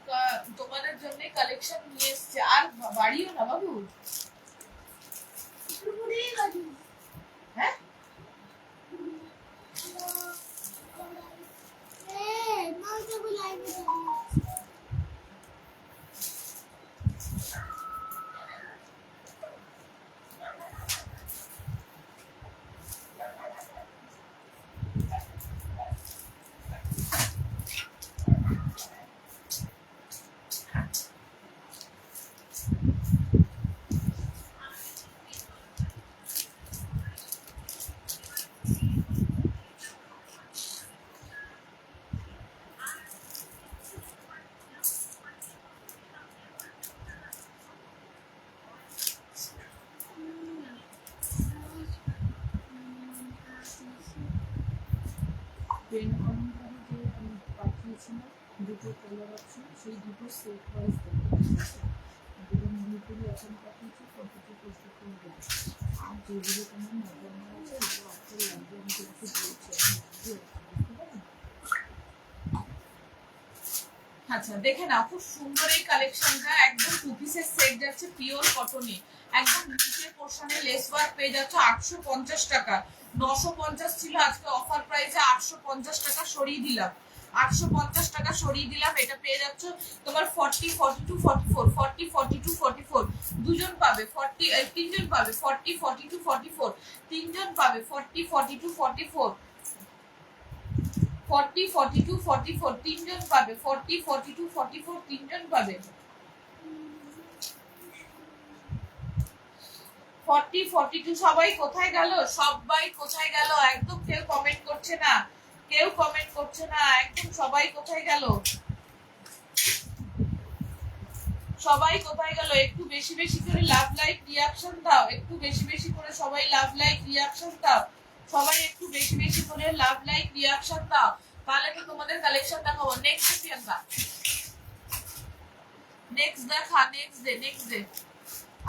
তোমাদের জন্য কালেকশন নিয়ে এসেছি। আর বাড়িও না বাবু, হ্যাঁ পেন কলমকারি যে আমি পাঠিয়েছিলাম, দুটো কালার আছে, সেই দুটো সেট ওয়াইজ দুটো মণিপুরি এখন পাঠিয়েছি, কতটা কষ্ট করবে। আর যেগুলো তোমার নজর আছে এগুলো আপনার লাগবে, আমি তোমাকে বলছি, আমি বুঝতে পারি। আচ্ছা দেখে নাও, খুব সুন্দর এই কালেকশনটা, একদম 2 পিসের সেট যাচ্ছে পিওর কটনে, একদম নিচের পোর্শনে লেস ওয়ার্ক পেয়ে যাচ্ছে 850 টাকা। 950 ছিল, আজকে অফার প্রাইসে 850 টাকা সরিয়ে দিলাম, 850 টাকা সরিয়ে দিলাম। এটা পেয়ে যাচ্ছে তোমার 40 42 44, 40 42 44 দুজন পাবে, 40 তিনজন পাবে, 40 42 44 তিনজন পাবে, 40 42 44 40 42 44 তিনজন পাবে, 40 42 44 তিনজন পাবে, 40 42 সবাই কোথায় গেল, সবাই কোথায় গেল, একদম কেউ কমেন্ট করছে না, কেউ কমেন্ট করছে না, একদম সবাই কোথায় গেল, সবাই কোথায় গেল, একটু বেশি বেশি করে লাভ লাইক রিঅ্যাকশন দাও, একটু বেশি বেশি করে সবাই লাভ লাইক রিঅ্যাকশন দাও, সবাই একটু বেশি বেশি করে লাভ লাইক রিঅ্যাকশন দাও, তাহলে তো তোমাদের কালেকশন দেখাবো। নেক্সট প্রিয়াঙ্কা, নেক্সট দেখা, নেক্সট ডে।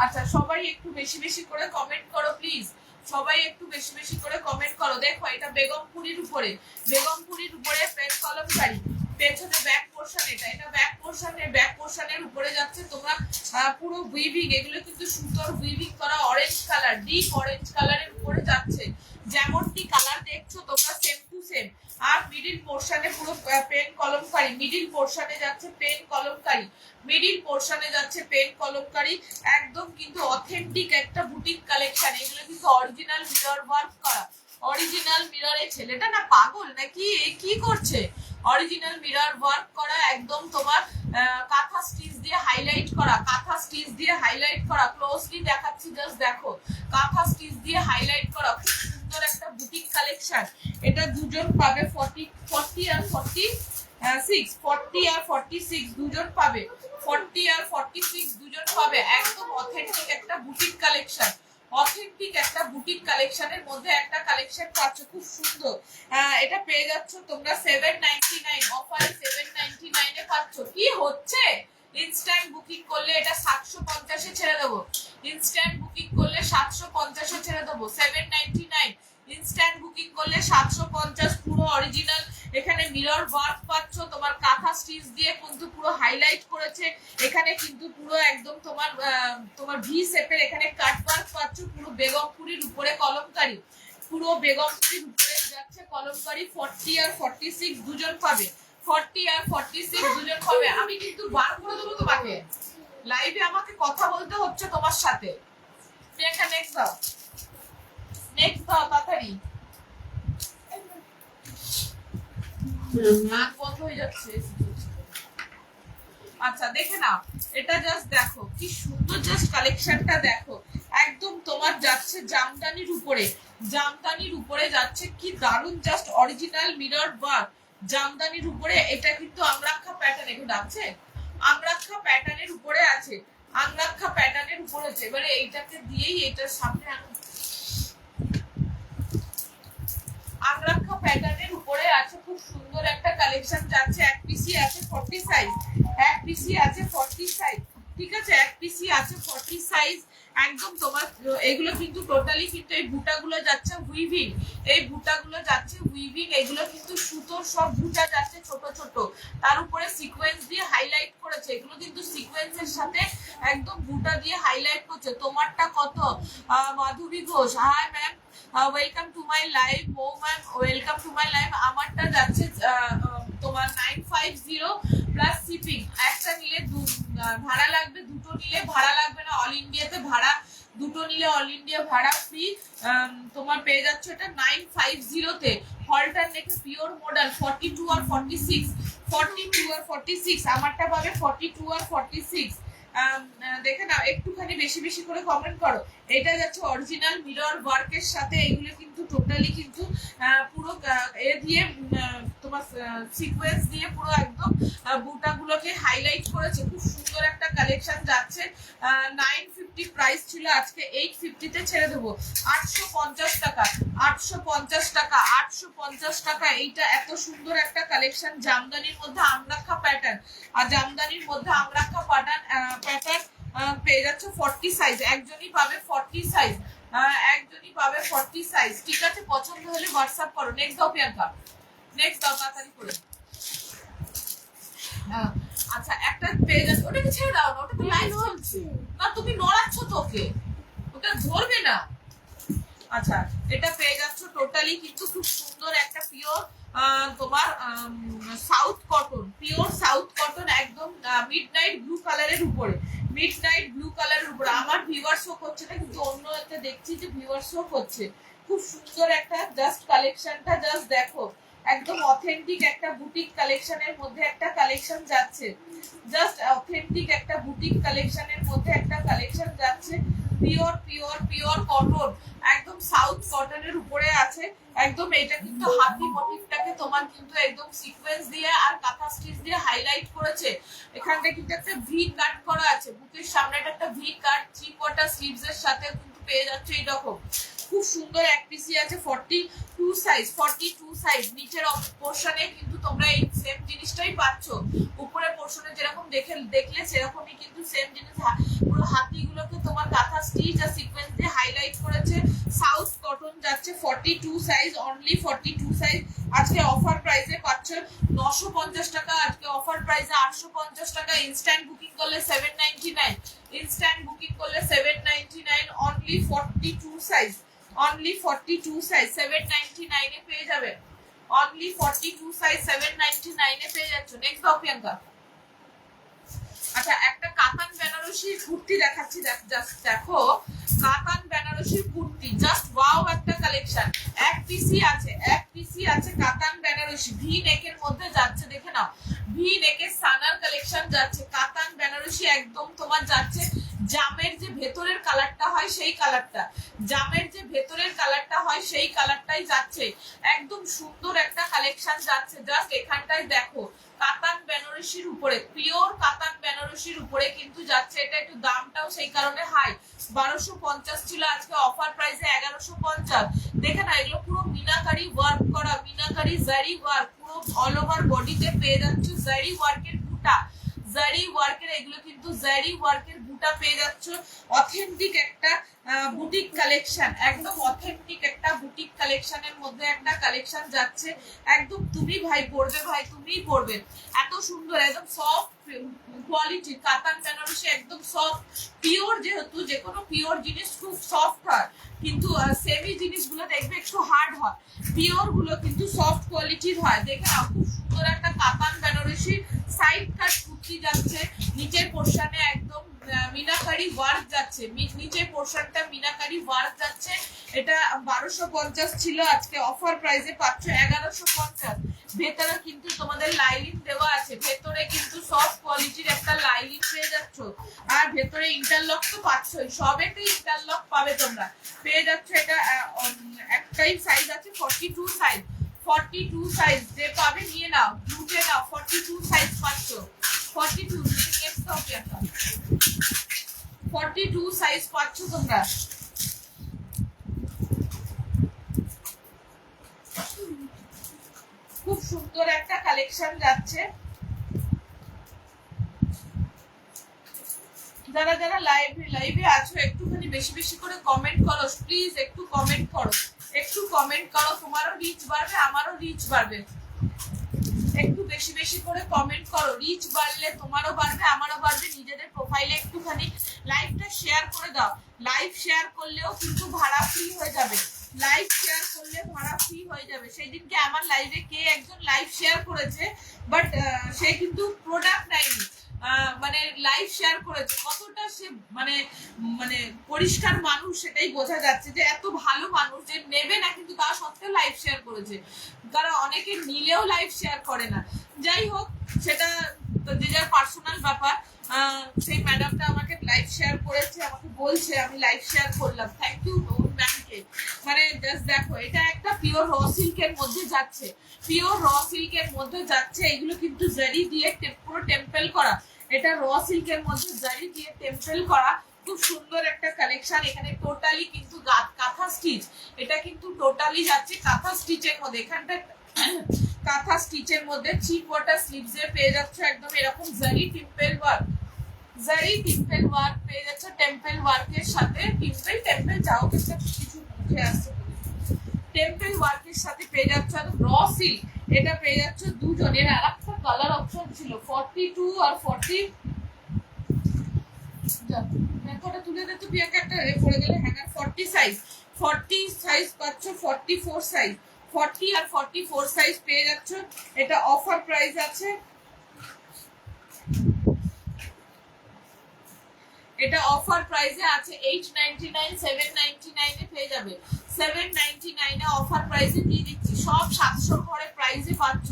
আচ্ছা সবাই একটু বেশি বেশি করে কমেন্ট করো প্লিজ, সবাই একটু বেশি বেশি করে কমেন্ট করো। দেখো এটা বেগমপুরির উপরে, বেগমপুরির উপরে পেন কলমকারী, পেছনে ব্যাক পোর্শন, এটা ব্যাক পোর্শনের উপরে যাচ্ছে। তোমরা পুরো উইভিং, এগুলো কিন্তু সুতোর উইভিং করা, অরেঞ্জ কালার, ডিপ অরেঞ্জ কালারের উপরে যাচ্ছে, যেমনটি কালার দেখছো তোমরা সেম টু সেম। আর মিডিল পোর্শনে পুরো পেন কলমকারী, মিডিল পোর্শনে যাচ্ছে পেন কলমকারী, মিডিল পোর্শনে যাচ্ছে পেন কলমকারী, একদম কিন্তু অথেন্টিক একটা বুটিক কালেকশন। এগুলো কিন্তু অরিজিনাল মিরর ওয়ার্ক করা, অরিজিনাল মিররে, ছেলেটা না পাগল নাকি, কি করছে, অরিজিনাল মিরর ওয়ার্ক করা, একদম তোমার কাঁথা স্টিচ দিয়ে দিয়ে হাইলাইট করা, কাঁথা স্টিচ দিয়ে হাইলাইট করা, ক্লোজলি দেখাচ্ছি, জাস্ট দেখো, কাঁথা স্টিচ দিয়ে হাইলাইট করা, খুব সুন্দর একটা বুটিক কালেকশন। এটা দুজন পাবে 40 আর 46, 40 আর 46 দুজন পাবে, 40 আর 46 দুজন পাবে। একদম অথেন্টিক একটা বুটিক কালেকশন, অথেন্টিক একটা বুটিক কালেকশনের মধ্যে একটা কালেকশন পাচ্ছ, খুব সুন্দর। এটা পেয়ে যাচ্ছ তোমরা 799, অফারে 799 এ পাচ্ছ। কি হচ্ছে, ইনস্ট্যান্ট বুকিং করলে এটা 750 এ ছেড়ে দেবো, ইনস্ট্যান্ট বুকিং করলে 750 এ ছেড়ে দেবো, 799 ইনস্ট্যান্ট বুকিং করলে 750, পুরো অরিজিনাল। এখানে মিরর ওয়ার্ক পাচ্ছ, তোমার কাঁথা স্টিচ দিয়ে কিন্তু পুরো হাইলাইট করেছে, এখানে কিন্তু পুরো একদম তোমার ভি শেপের এখানে কাট ওয়ার্ক পাচ্ছ, পুরো বেগমপুরির উপরে কলমকারি, পুরো বেগমপুরির উপরে যাচ্ছে কলমকারি। 40 আর 46 দুজন পাবে, 40 আর 46 দুজন পাবে। আমি কিন্তু বার করে দেবো তোমাকে, লাইভে আমাকে কথা বলতে হচ্ছে তোমার সাথে। প্রিয়াঙ্কা নেক্সট দাও, নেক্সট দাও তাড়াতাড়ি, নাক বন্ধ হয়ে যাচ্ছে। আচ্ছা দেখে নাও, এটা জাস্ট দেখো কি সুন্দর, জাস্ট কালেকশনটা দেখো, একদম তোমার যাচ্ছে জামদানির উপরে, জামদানির উপরে যাচ্ছে, কি দারুন, জাস্ট অরিজিনাল মিরর ওয়ার্ক জামদানির উপরে। এটা কিন্তু আংরাক্ষা প্যাটার্ন, এগুলো আছে আংরাক্ষা প্যাটার্নের উপরে আছে, আংরাক্ষা প্যাটার্নের উপরে আছে। এবারে এইটাকে দিয়েই এটার সামনে আংরাক্ষা প্যাটার্নের উপরে আছে, খুব সুন্দর একটা কালেকশন যাচ্ছে। এক পিসি আছে 40 সাইজ, এক পিসি আছে 40 সাইজ, ঠিক আছে, এক পিসি আছে 40 সাইজ। একদম তোমার এগুলো কিন্তু টোটালি কিন্তু এই বুটাগুলো যাচ্ছে উইভিং, এই বুটাগুলো যাচ্ছে উইভিং, এগুলো কিন্তু সুতোর সব বুটা যাচ্ছে ছোট ছোট, তার উপরে সিকোয়েন্স দিয়ে হাইলাইট করেছে, এগুলো কিন্তু সিকোয়েন্সের সাথে একদম বুটা দিয়ে হাইলাইট করছে। তোমারটা কত, Madhabi Ghosh, hi ma'am, welcome to my live, ও ma'am welcome to my live. আমারটা যাচ্ছে তোমার 950 প্লাস শিপিং। একটা নিলে ভাড়া লাগবে, দুটো নিলে ভাড়া লাগবে না, অল ইন্ডিয়াতে ভাড়া, দুটো নিলে অল ইন্ডিয়া ভাড়া ফ্রি। তোমার পেয়ে যাচ্ছে এটা 950 তে। হলটার নেকে পিওর মডেল 42 আর 46, 42 আর 46, আমারটা পাবে 42 আর 46। দেখে নাও, একটুখানি বেশি বেশি করে কমেন্ট করো। এটা যাচ্ছে অরিজিনাল মিরর ওয়ার্কের সাথে, এগুলো কিন্তু টোটালি কিন্তু পুরো এ দিয়ে তোমার সিকোয়েন্স দিয়ে পুরো একদম বুটাগুলোকে হাইলাইট করেছে, খুব সুন্দর একটা কালেকশন যাচ্ছে। 950 প্রাইস ছিল, আজকে 850 তে ছেড়ে দেবো, 850 টাকা, 850 টাকা, 850 টাকা। এইটা এত সুন্দর একটা কালেকশন, জামদানির মধ্যে আংরাক্ষা প্যাটার্ন, আর জামদানির মধ্যে আংরাক্ষা প্যাটার্ন পেয়ে যাচ্ছে 40 সাইজ, একজনই পাবে 40 সাইজ, একজনই পাবে 40 সাইজ, ঠিক আছে। পছন্দ হলে হোয়াটসঅ্যাপ করো। নেক্সট দাও প্রিয়াঙ্কা, নেক্সট দাও তাড়াতাড়ি করে। আচ্ছা একটা পেয়ে যাচ্ছে, ওটাকে ছেড়ে দাও না, ওটা তো লাইভ চলছে না, তুমি নড়াচ্ছ তো, ওকে ওটা ধরবে না। আচ্ছা এটা পেয়ে যাচ্ছ টোটালি কিন্তু খুব সুন্দর একটা পিওর তোমার south cotton, pure south cotton, একদম মিডনাইট ব্লু কালারের উপরে, মিডনাইট ব্লু কালারের উপরে। আমার ভিউয়ার শো করছে না, কিন্তু অন্য একটা দেখছি যে ভিউয়ার শো করছে। খুব সুন্দর একটা জাস্ট কালেকশনটা জাস্ট দেখো, একদম অথেন্টিক একটা বুটিক কালেকশনের মধ্যে একটা কালেকশন যাচ্ছে, জাস্ট অথেন্টিক একটা বুটিক কালেকশনের মধ্যে একটা কালেকশন যাচ্ছে। পিওর পিওর পিওর কটন, একদম সাউথ কটনের উপরে আছে। একদম এটা কিন্তু হাতি মোটিভটাকে তোমার কিন্তু একদম সিকোয়েন্স দিয়ে আর কাঁথা স্টিচ দিয়ে হাইলাইট করেছে। এখানটা কিন্তু একটা ভি কাট করা আছে, বুকের সামনেটা একটা ভি কাট, 3/4 স্লিভস এর সাথে কিন্তু পেয়ে যাচ্ছে এইরকম। খুব সুন্দর এক পিসি আছে 42 সাইজ, 42 সাইজ। নিচের পোর্শনে কিন্তু তোমরা এই সেম জিনিসটাই পাচ্ছ, উপরের পোর্শনে যেরকম দেখলে সেরকমই কিন্তু সেম জিনিস। পুরো হাতিগুলোকে তোমার কাঁথা স্টিচ আর সিকোয়েন্স দিয়ে হাইলাইট করেছে। সাউথ কটন যাচ্ছে 42 সাইজ, অনলি 42 সাইজ। আজকে অফার প্রাইসে পাচ্ছ 950 টাকা, আজকে অফার প্রাইসে 850 টাকা। ইনস্ট্যান্ট বুকিং করলে 799, ইনস্ট্যান্ট বুকিং করলে 799, অনলি 42 সাইজ, অনলি 42 সাইজ 799 এ পেয়ে যাবে, অনলি 42 সাইজ 799 এ পেয়ে যাচ্ছ। নেক্সট দাও প্রিয়াঙ্কা। আচ্ছা একটা কাতান বেনারসি কুর্তি দেখাচ্ছি, জাস্ট দেখো, কাতান বেনারসি কুর্তি, জাস্ট ওয়াও একটা কালেকশন। এক পিসি আছে, এক পিসি আছে কাতান বেনারসি, ভি নেকের মধ্যে যাচ্ছে, দেখে নাও, ভি নেকের সানার কালেকশন যাচ্ছে, কাতান বেনারসি বেনারসি একদম তোমার যাচ্ছে জামের যে ভেতরের কালারটা হয় সেই কালারটা, জামের যে ভেতরের কালারটা হয় সেই কালারটাই যাচ্ছে, একদম সুন্দর একটা কালেকশন যাচ্ছে। জাস্ট এখানটায় দেখো কাতান বেনারসির উপরে, পিওর কাতান বেনারসির উপরে কিন্তু যাচ্ছে। এটা একটু দামটাও সেই কারণে হাই, 1250 ছিল, আজকে অফার প্রাইসে 1150। দেখে না এগুলো পুরো মিনাকারি ওয়ার্ক করা, মিনাকারি জারি ওয়ার্ক, পুরো অল ওভার বডিতে পেয়ে যাচ্ছ জারি ওয়ার্কের বুটা, জারি ওয়ার্কের, এগুলো কিন্তু জারি ওয়ার্কের বুটা পেয়ে যাচ্ছ। অথেন্টিক একটা বুটিক কালেকশন, একদম অথেন্টিক একটা বুটিক কালেকশনের মধ্যে একটা কালেকশন যাচ্ছে। একদম তুমি ভাই পড়বে, ভাই তুমিই পড়বে, এত সুন্দর, একদম সফট কোয়ালিটি কাতান বেনারসি, একদম সফট পিওর, যেহেতু যে কোনো পিওর জিনিস খুব সফট হয়, কিন্তু সেমি জিনিসগুলো দেখবে একটু হার্ড হয়, পিওর গুলো কিন্তু সফট কোয়ালিটির হয়। দেখে নাও খুব সুন্দর একটা কাতান বেনারসি, সাইড কাট কুর্তি যাচ্ছে, নিচের পোর্শনে একদম মিনাকারি ওয়ার্ক যাচ্ছে, নিচের পোর্শনটা মিনাকারি ওয়ার্ক যাচ্ছে। এটা 1250 ছিল, আজকে অফার প্রাইসে পাচ্ছ 1150। ভেতরে কিন্তু তোমাদের লাইলিন দেওয়া আছে, ভেতরে কিন্তু সফট কোয়ালিটির একটা লাইলিন পেয়ে যাচ্ছ, আর ভেতরে ইন্টারলক তো পাচ্ছই, সবেতে ইন্টারলক পাবে তোমরা, পেয়ে যাচ্ছ। এটা একটাই সাইজ আছে 42 সাইজ, 42 সাইজ যে পাবে নিয়ে নাও, লুটে নাও, 42 সাইজ পাচ্ছ, 42 নেক্সট হবে একটা 42 সাইজ পাচ্ছ তোমরা। খুব সুন্দর একটা কালেকশন যাচ্ছে। যারা যারা লাইভে আছো একটুখানি বেশি বেশি করে কমেন্ট করো প্লিজ, একটু কমেন্ট করো, একটু কমেন্ট করো, তোমারও রিচ বাড়বে আমারও রিচ বাড়বে, একটু বেশি বেশি করে কমেন্ট করো, রিচ বাড়লে তোমারও বাড়বে আমারও বাড়বে। নিজেদের প্রোফাইলে একটুখানি লাইভটা শেয়ার করে দাও, লাইভ শেয়ার করলেও কিন্তু ভাড়া ফ্রি হয়ে যাবে, লাইভ শেয়ার করলে ভাড়া ফ্রি হয়ে যাবে। সেই দিনকে আমার লাইভে কে একজন লাইভ শেয়ার করেছে, বাট সে কিন্তু প্রোডাক্ট নেয়নি, মানে লাইভ শেয়ার করেছে, কতটা সে মানে মানে পরিষ্কার মানুষ সেটাই বোঝা যাচ্ছে, যে এত ভালো মানুষ যে নেবে না কিন্তু তা সত্ত্বেও লাইভ শেয়ার করেছে, কারণ অনেকে নিলেও লাইভ শেয়ার করে না। যাই হোক, সেটা যে যার পার্সোনাল ব্যাপার। সেই ম্যাডামটা আমাকে লাইভ শেয়ার করেছে, আমাকে বলছে আমি লাইভ শেয়ার করলাম, থ্যাংক ইউ ম্যামকে। মানে জাস্ট দেখো, এটা একটা পিওর র সিল্কের মধ্যে যাচ্ছে, পিওর র সিল্কের মধ্যে যাচ্ছে, এগুলো কিন্তু জারি দিয়ে পুরো টেম্পল করা, এটা র সিল্কের মধ্যে জারি দিয়ে টেম্পল করা, খুব সুন্দর একটা কালেকশন। এখানে টোটালি কিন্তু কাঁথা স্টিচ, এটা কিন্তু টোটালি যাচ্ছে কাঁথা স্টিচের মধ্যে, এখানটা কাঁথা স্টিচের মধ্যে চিপ ওয়াটার স্লিভস এ পেয়ে যাচ্ছ একদম এরকম জারি টেম্পল ওয়ার্ক, জারি টেম্পল ওয়ার্ক পেয়ে যাচ্ছ, টেম্পল ওয়ার্কের সাথে টেম্পল যাও কিছু উঠে আসছে, টেম্পল ওয়ার্কের সাথে পেয়ে যাচ্ছ র সিল্ক, এটা পেয়ে যাচ্ছ দুজনের। আর একটা কালার অপশন ছিল 42 আর 40, দেখোটা তুলে দে তো প্রিয়াঙ্কা, একটা পড়ে গেলে হ্যাঙ্গার, 40 সাইজ, 40 সাইজ পাচ্ছ, 44 সাইজ, 40 আর 44 সাইজ পেয়ে যাচ্ছ। এটা অফার প্রাইস আছে, এটা অফার প্রাইসে আছে 899, 799 এ পেয়ে যাবে, 799 এ অফার প্রাইসে দিয়ে দিচ্ছি, সব 700 করে প্রাইসে পাচ্ছ,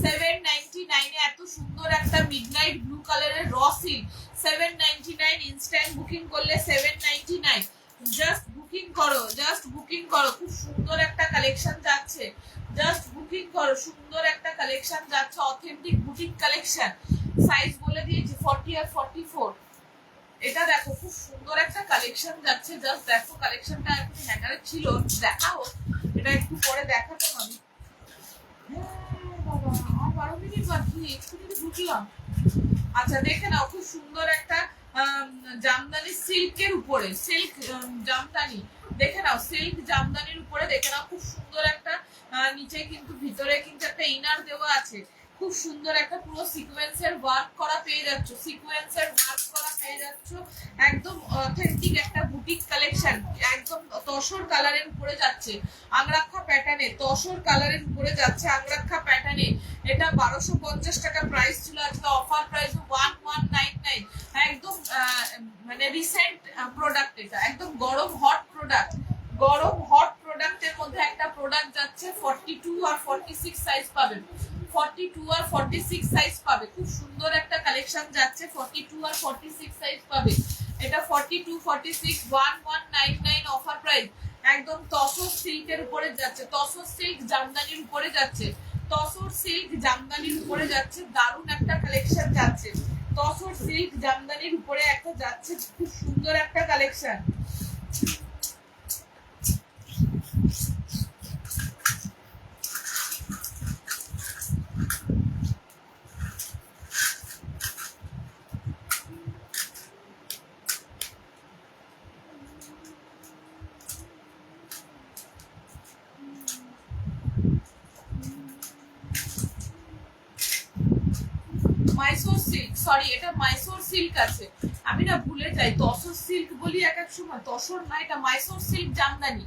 799 এ এত সুন্দর একটা মিডনাইট ব্লু কালারের র সিল্ক, 799 ইনস্ট্যান্ট বুকিং করলে 799, জাস্ট বুকিং করো, জাস্ট বুকিং করো, খুব সুন্দর একটা কালেকশন যাচ্ছে, জাস্ট বুকিং করো, সুন্দর একটা কালেকশন যাচ্ছে, অথেন্টিক বুটিক কালেকশন। সাইজ বলে দিয়েছি 40 আর 44। এটা দেখো খুব সুন্দর একটা কালেকশন যাচ্ছে, জাস্ট দেখো কালেকশনটা এখন হ্যাঙ্গারে ছিল, দেখাও, এটা একটু পরে দেখাতাম আমি। বাবা 12 মিনিট বাকি, এক্ষুনি ঢুকলাম। আচ্ছা দেখে নাও, খুব সুন্দর একটা জামদানি সিল্কের উপরে, সিল্ক জামদানি, দেখে নাও সিল্ক জামদানির উপরে, দেখে নাও খুব সুন্দর একটা, নিচে কিন্তু ভিতরে কিন্তু একটা ইনার দেওয়া আছে, খুব সুন্দর একটা পুরো সিকোয়েন্সের ওয়ার্ক করা পেয়ে যাচ্ছ, সিকোয়েন্সের ওয়ার্ক করা পেয়ে যাচ্ছ, একদম অথেন্টিক একটা বুটিক কালেকশন, একদম তসর কালারের উপরে যাচ্ছে, আংরাক্ষা প্যাটার্নে, তসর কালারের উপরে যাচ্ছে আংরাক্ষা প্যাটার্নে। এটা 1250 টাকা প্রাইস ছিল, আজকে অফার প্রাইস 1199, একদম মানে রিসেন্ট প্রোডাক্ট, এটা একদম গরম হট প্রোডাক্ট, গরম হট প্রোডাক্টের মধ্যে একটা প্রোডাক্ট যাচ্ছে, 42 আর 46 সাইজ পাবেন, 42 আর 46 সাইজ পাবে, খুব সুন্দর একটা কালেকশন যাচ্ছে। 42 আর 46 সাইজ পাবে। এটা 42 46 1199 অফার প্রাইস, একদম তসর সিল্কের উপরে যাচ্ছে, তসর সিল্ক জামদানির উপরে যাচ্ছে, তসর সিল্ক জামদানির উপরে যাচ্ছে। দারুণ একটা কালেকশন যাচ্ছে, তসর সিল্ক জামদানির উপরে একটা যাচ্ছে, খুব সুন্দর একটা কালেকশন। মাইসোর সিল্ক, সরি এটা মাইসোর সিল্ক আছে, আমি না ভুলে যাই, তসর সিল্ক বলি এক এক সময়, তসর না, এটা মাইসোর সিল্ক জামদানি।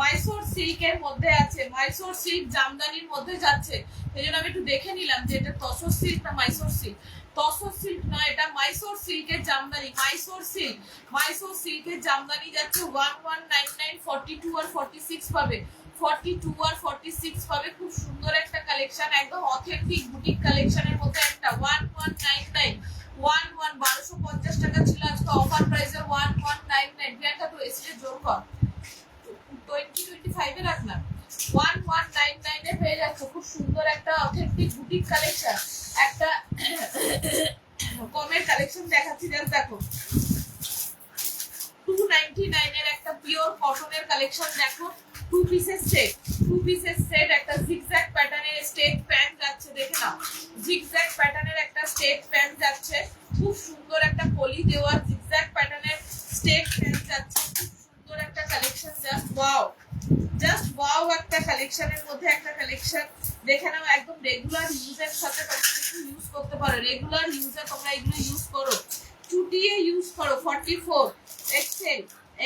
মাইসোর সিল্কের মধ্যে আছে, মাইসোর সিল্ক জামদানির মধ্যে যাচ্ছে, এই জন্য আমি একটু দেখে নিলাম যে এটা তসর সিল্ক না মাইসোর সিল্ক। তসর সিল্ক নয়, এটা মাইসোর সিল্কের জামদানি, মাইসোর সিল্ক, মাইসোর সিল্কের জামদানি যাচ্ছে 1199। 42 আর 46 পাবে, 42 আর 46 পাবে, খুব সুন্দর একটা কালেকশন, একদম অথেন্টিক বুটিক কালেকশনের মধ্যে একটা 1199। 1250 টাকা ছিল, আজকে অফার প্রাইসে 1199। প্রিয়াঙ্কা তো এসে জোর কর, 2025 এ রাখ না, 1199 এ পেয়ে যাচ্ছে, খুব সুন্দর একটা অথেন্টিক বুটিক কালেকশন। একটা কমের কালেকশন দেখাচ্ছি, জাস্ট দেখো 299 এর একটা পিওর কটনের কালেকশন দেখো, 2 পিসের সেট, 2 পিসের সেট, একটা জিগজ্যাগ প্যাটার্নের স্টেট প্যান্ট যাচ্ছে, দেখে নাও, জিগজ্যাগ প্যাটার্নের একটা স্টেট প্যান্ট যাচ্ছে, খুব সুন্দর একটা পলি দেওয়া জিগজ্যাগ প্যাটার্নের স্টেট প্যান্ট যাচ্ছে, খুব সুন্দর একটা collection, just wow, just wow একটা কালেকশনের মধ্যে একটা কালেকশন, দেখে নাও, একদম রেগুলার ইউজের সাথে তোমরা কিছু ইউজ করতে পারো, রেগুলার ইউজে তোমরা এগুলো ইউজ করো, চুটিয়ে ইউজ করো। 44 এক্সেল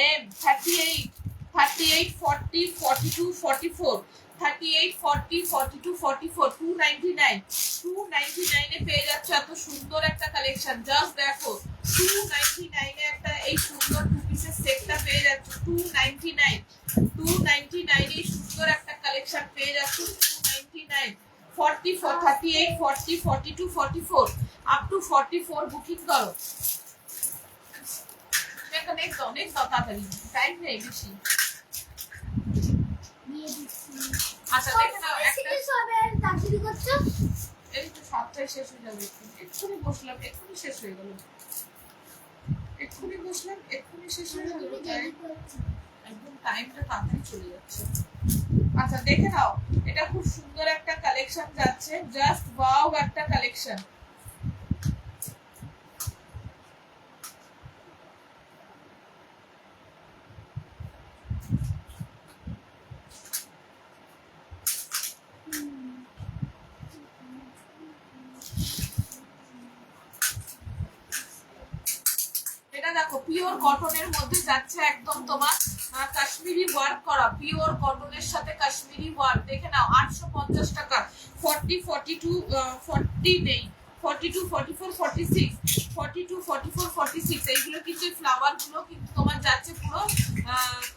এম 38 38 40 42 44 38 40 42 44 299 299 এ পেয়ে যাচ্ছে এত সুন্দর একটা কালেকশন, জাস্ট দেখো 299 এ একটা এই সুন্দর 2 পিসের সেটটা পেয়ে যাচ্ছে, 299 299 এই সুন্দর একটা কালেকশন পেয়ে যাচ্ছে, 299 44 38 40 42 44 আপ টু 44 বুকিং করো। নেক্সট দাও, নেক্সট দাও তাড়াতাড়ি, টাইম নেই বেশি। আচ্ছা দেখো একটা এই তো 7টায় শেষ হয়ে যাবে, এক্ষুনি বসলাম, এক্ষুনি শেষ হয়ে গেল, এক্ষুনি বসলাম, এক্ষুনি শেষ হয়ে গেল, একদম টাইমটা তাড়াতাড়ি চলে যাচ্ছে। আচ্ছা দেখে নাও, এটা খুব সুন্দর একটা কালেকশন যাচ্ছে, জাস্ট ওয়াও একটা কালেকশন। এটা দেখো পিওর কটনের মধ্যে যাচ্ছে, একদম তোমার কাশ্মীরি ওয়ার্ক করা, পিওর কটনের সাথে কাশ্মীরি ওয়ার্ক, দেখে নাও 850 টাকা। 40 42 40 নেই, 42 44 46 42 44 46 এইগুলো কিন্তু ফ্লাওয়ার গুলো কিন্তু তোমার যাচ্ছে পুরো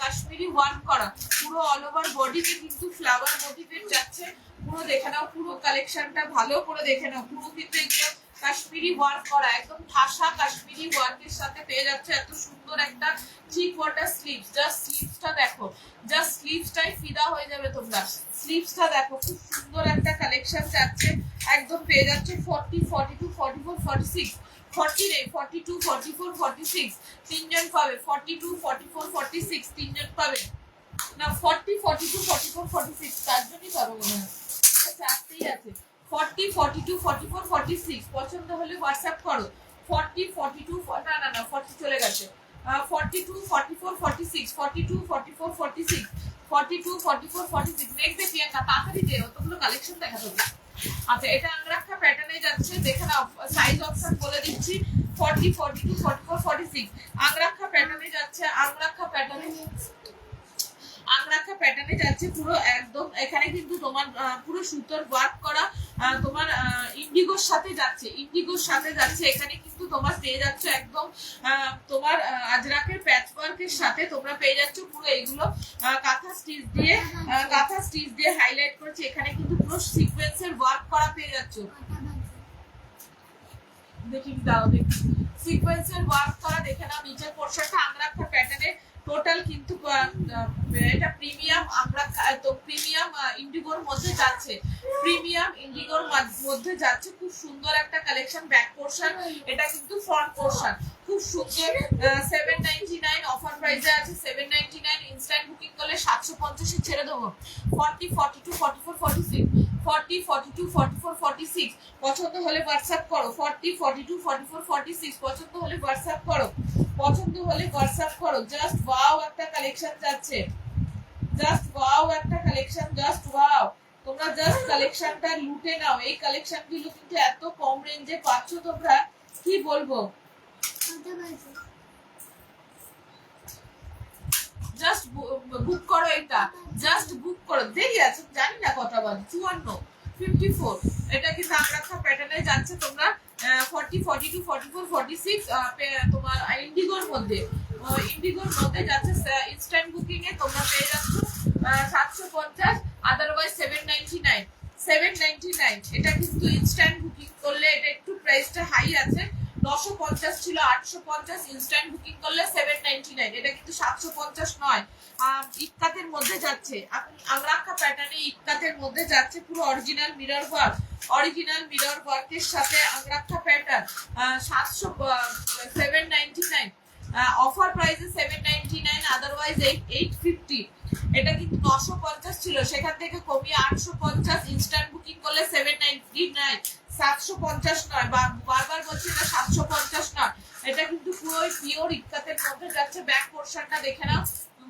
কাশ্মীরি ওয়ার্ক করা, পুরো অল ওভার বডিতে কিন্তু ফ্লাওয়ার মোটিভের যাচ্ছে, পুরো দেখে নাও, পুরো কালেকশনটা ভালো করে দেখে নাও, পুরো কিন্তু এগুলো কাশ্মীরি ওয়ার্ক করা, একদম ঠাসা কাশ্মীরি ওয়ার্কের সাথে পেয়ে যাচ্ছে এত সুন্দর একটা থ্রি কোয়ার্টার স্লিভস, জাস্ট স্লিভসটা দেখো, জাস্ট স্লিভসটাই ফিদা হয়ে যাবে তোমরা, স্লিভসটা দেখো, খুব সুন্দর একটা কালেকশন যাচ্ছে, একদম পেয়ে যাচ্ছে 40 42 44 46 40 নেই, 42 44 46 তিনজন পাবে, 42 44 46 তিনজন পাবে না, 40 42 44 46 চারজনই পাবে মনে হয়, চারটেই আছে, 40 42 44 46 পছন্দ হলে হোয়াটসঅ্যাপ করো, 40 42 না না না 40 চলে গেছে, 42 44 46 42 44 46 42 44 46 নেক্সট দেখি একটা তাড়াতাড়ি দে, অতগুলো কালেকশন দেখা যাবে। আচ্ছা এটা আংরাক্ষা প্যাটার্নে যাচ্ছে, দেখে নাও সাইজ অপশন বলে দিচ্ছি, 40 42 44 46 আংরাক্ষা প্যাটার্নে যাচ্ছে, আংরাক্ষা প্যাটার্নে যাচ্ছে, পুরো একদম এখানে কিন্তু তোমার পুরো সুতোর ওয়ার্ক করা, তোমার ইন্ডিগোর সাথে যাচ্ছে, ইন্ডিগোর সাথে যাচ্ছে, এখানে কিন্তু তোমার পেয়ে যাচ্ছ একদম তোমার আজরাকের প্যাচ ওয়ার্কের সাথে তোমরা পেয়ে যাচ্ছ পুরো এইগুলো কাঁথা স্টিচ দিয়ে হাইলাইট করেছে, এখানে কিন্তু পুরো সিকোয়েন্সের ওয়ার্ক করা পেয়ে যাচ্ছ। দেখি দাও, দেখি সিকোয়েন্সের ওয়ার্ক করা দেখে নাও। নিচের পোরশনটা আংরাক্ষা প্যাটার্নে টোটাল কিন্তু এটা প্রিমিয়াম আংরাক্ষা, তো প্রিমিয়াম ইন্ডিগোর মধ্যে যাচ্ছে, প্রিমিয়াম ইন্ডিগোর মধ্যে যাচ্ছে। খুব সুন্দর একটা কালেকশন। ব্যাক পোরশন, এটা কিন্তু ফ্রন্ট পোরশন, খুব সুন্দর। 799 অফার প্রাইসে আছে, 799। ইনস্ট্যান্ট বুকিং করলে 750 এ ছেড়ে দেবো। 40 42 44 46 40 42 44 46 পছন্দ হলে হোয়াটসঅ্যাপ করো। 40 42 44 46 পছন্দ হলে হোয়াটসঅ্যাপ করো, পছন্দ হলে হোয়াটসঅ্যাপ করো। জাস্ট ওয়াও একটা কালেকশন যাচ্ছে, জাস্ট ওয়াও একটা কালেকশন, জাস্ট ওয়াও। তোমরা জাস্ট কালেকশনটা লুটে নাও। এই কালেকশন গুলো কিন্তু এত কম রেঞ্জে পাচ্ছ, তোমরা কি বলবো। জাস্ট বুক করো, এটা জাস্ট বুক করো। দেরি আছে জানি না কটা বাজে, 54 54। এটা কিন্তু আংরাক্ষা প্যাটার্নে যাচ্ছে। তোমরা 40 42 44 46 তোমার ইন্ডিগোর মধ্যে যাচ্ছে। ইনস্ট্যান্ট বুকিং এ তোমরা পেয়ে যাচ্ছ 750, আদারওয়াইজ 799। এটা কিন্তু ইনস্ট্যান্ট বুকিং করলে এটা একটু প্রাইসটা হাই আছে। 950 ছিল, 850। ইনস্ট্যান্ট বুকিং করলে 799। এটা কিন্তু 750 নয়। ইক্কাতের মধ্যে যাচ্ছে, আংরাক্ষা প্যাটার্নে ইক্কাতের মধ্যে যাচ্ছে। পুরো অরিজিনাল মিরর ওয়ার্কের সাথে আংরাক্ষা প্যাটার্ন। 799। অফার প্রাইসে 799, আদারওয়াইজ 850। এটা কিন্তু 950 ছিল, সেখান থেকে কমিয়ে 850। ইনস্ট্যান্ট বুকিং করলে 799, 750 নয়। বারবার বলছি না 750 নয়। এটা কিন্তু পুরো পিওর ইক্কাতের মধ্যে যাচ্ছে। ব্যাক পোরশনটা দেখে নাও,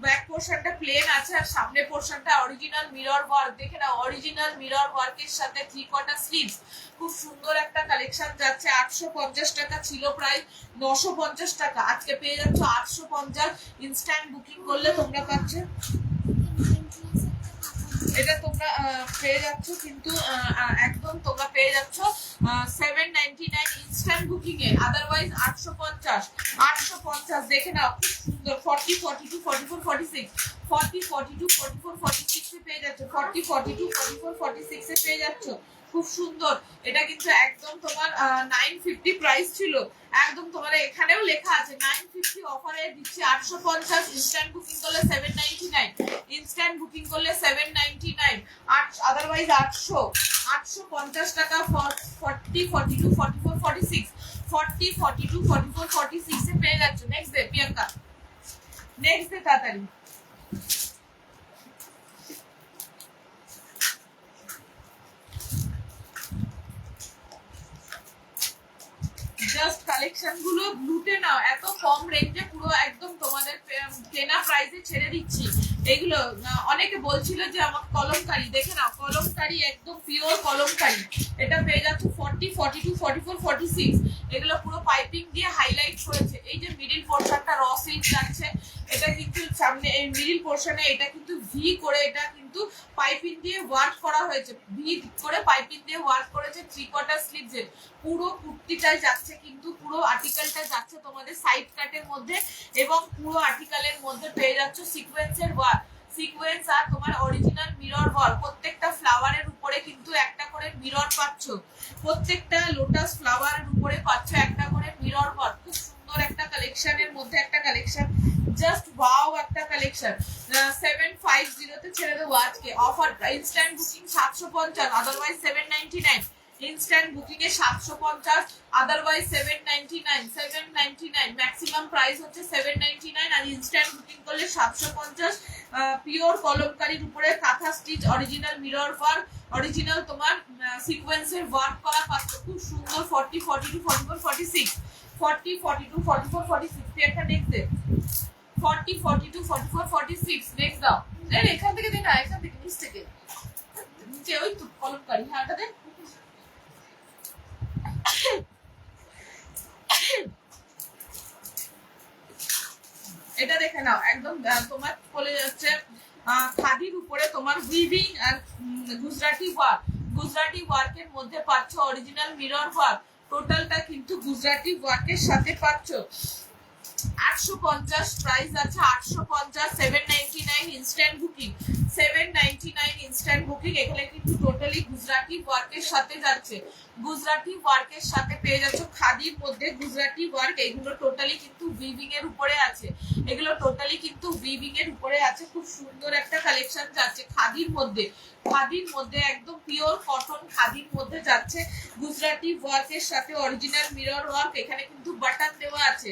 ব্যাক পোরশনটা প্লেন আছে আর সামনে পোরশনটা অরিজিনাল মিরর ওয়ার্ক। দেখে নাও, অরিজিনাল মিরর ওয়ার্কের সাথে 3/4 স্লিভস। খুব সুন্দর একটা কালেকশন যাচ্ছে। 850 টাকা ছিল প্রাইস, 950 টাকা আজকে পেয়ে যাচ্ছ 850। ইনস্ট্যান্ট বুকিং করলে তোমরা পাচ্ছ, এটা তোমরা পেয়ে যাচ্ছ কিন্তু একদম তোমরা পেয়ে যাচ্ছ 799 ইনস্ট্যান্ট বুকিং এ, আদারওয়াইজ 850। দেখে নাও, খুব সুন্দর। 40 42 44 46 40 42 44 46 এ পেয়ে যাচ্ছ। 40 42 44 46 এ পেয়ে যাচ্ছ। খুব সুন্দর। এটা কিন্তু একদম তোমার 950 প্রাইস ছিল, একদম তোমার এখানেও লেখা আছে 950 অফারে দিচ্ছি 850। ইনস্ট্যান্ট বুকিং করলে 799, ইনস্ট্যান্ট বুকিং করলে 799, আদারওয়াইজ 850 টাকা। 40 42 44 46 40 42 44 46 এ পেয়ে যাচ্ছ। Next day Priyanka, next day তাড়াতাড়ি। জাস্ট কালেকশন গুলো লুটে নাও, এত কম রেঞ্জে পুরো একদম তোমাদের কেনা প্রাইসে ছেড়ে দিচ্ছি। এগুলো অনেকে বলছিল যে আমার কলমকারি, দেখে নাও কলমকারি, একদম পিওর কলমকারি। এটা পেয়ে যাচ্ছ 40 42 44 46। এগুলো পুরো পাইপিং দিয়ে হাইলাইট করেছে। এই যে মিডিল পোরশনটা র সিল্ক যাচ্ছে, এটা কিন্তু সামনে এই মিডিল পোরশনে এটা কিন্তু ভি করে, এটা কিন্তু পাইপিং দিয়ে ওয়ার্ক করা হয়েছে, ভি করে পাইপিং দিয়ে ওয়ার্ক করেছে। 3/4 স্লিভস পুরো কুর্তিটাই যাচ্ছে, কিন্তু পুরো আর্টিকেলটা যাচ্ছে তোমাদের সাইড কাটের মধ্যে, এবং পুরো আর্টিকেলের মধ্যে পেয়ে যাচ্ছ সিকোয়েন্সের ওয়ার্ক, সিকোয়েন্স আর তোমার অরিজিনাল মিরর ওয়ার্ক। প্রত্যেকটা ফ্লাওয়ারের উপরে কিন্তু একটা করে মিরর পাচ্ছ, প্রত্যেকটা লোটাস ফ্লাওয়ারের উপরে পাচ্ছ একটা করে মিরর ওয়ার্ক। খুব সুন্দর একটা কালেকশনের মধ্যে একটা কালেকশন, জাস্ট ওয়াও একটা কালেকশন। 750 তে ছেড়ে দেবো আজকে। Offer instant booking 750, otherwise 799। Instant booking এ 750, আদারওয়াইজ 799। ম্যাক্সিমাম প্রাইস হচ্ছে 799, আর ইনস্ট্যান্ট বুকিং করলে 750। পিওর কলমকারীর উপরে কাঁথা stitch, original mirror work, original তোমার সিকোয়েন্সের ওয়ার্ক করা পাচ্ছ। খুব সুন্দর। 40 42 44 46 40 42 44 46। একটা নেক্সট দে 40 42 44 46। নেক্সট দাও, এখান থেকে দে না, এখান থেকে নিচ থেকে নিচে, ওই তো কলমকারী। হ্যাঁ ওটা দে। এটা দেখে নাও, একদম তোমার বলে যাচ্ছে খাদির উপরে তোমার উইভিং আর গুজরাটি ওয়ার্কের মধ্যে পাচ্ছ অরিজিনাল মিরর ওয়ার্ক। টোটালটা কিন্তু গুজরাটি ওয়ার্কের সাথে পাচ্ছ। 850 প্রাইস আছে, 850, 799 ইনস্ট্যান্ট বুকিং, 799 ইনস্ট্যান্ট বুকিং। এখানে কিন্তু টোটালি গুজরাটি ওয়ার্কের সাথে যাচ্ছে, গুজরাটি ওয়ার্কের সাথে পেয়ে যাচ্ছ খাদির মধ্যে গুজরাটি ওয়ার্ক। এগুলো টোটালি কিন্তু উইভিং এর উপরে আছে, এগুলো টোটালি কিন্তু উইভিং এর উপরে আছে। খুব সুন্দর একটা কালেকশন যাচ্ছে খাদির মধ্যে, খাদির মধ্যে একদম পিওর কটন খাদির মধ্যে যাচ্ছে গুজরাটি ওয়ার্কের সাথে অরিজিনাল মিরর ওয়ার্ক। এখানে কিন্তু বাটন দেওয়া আছে।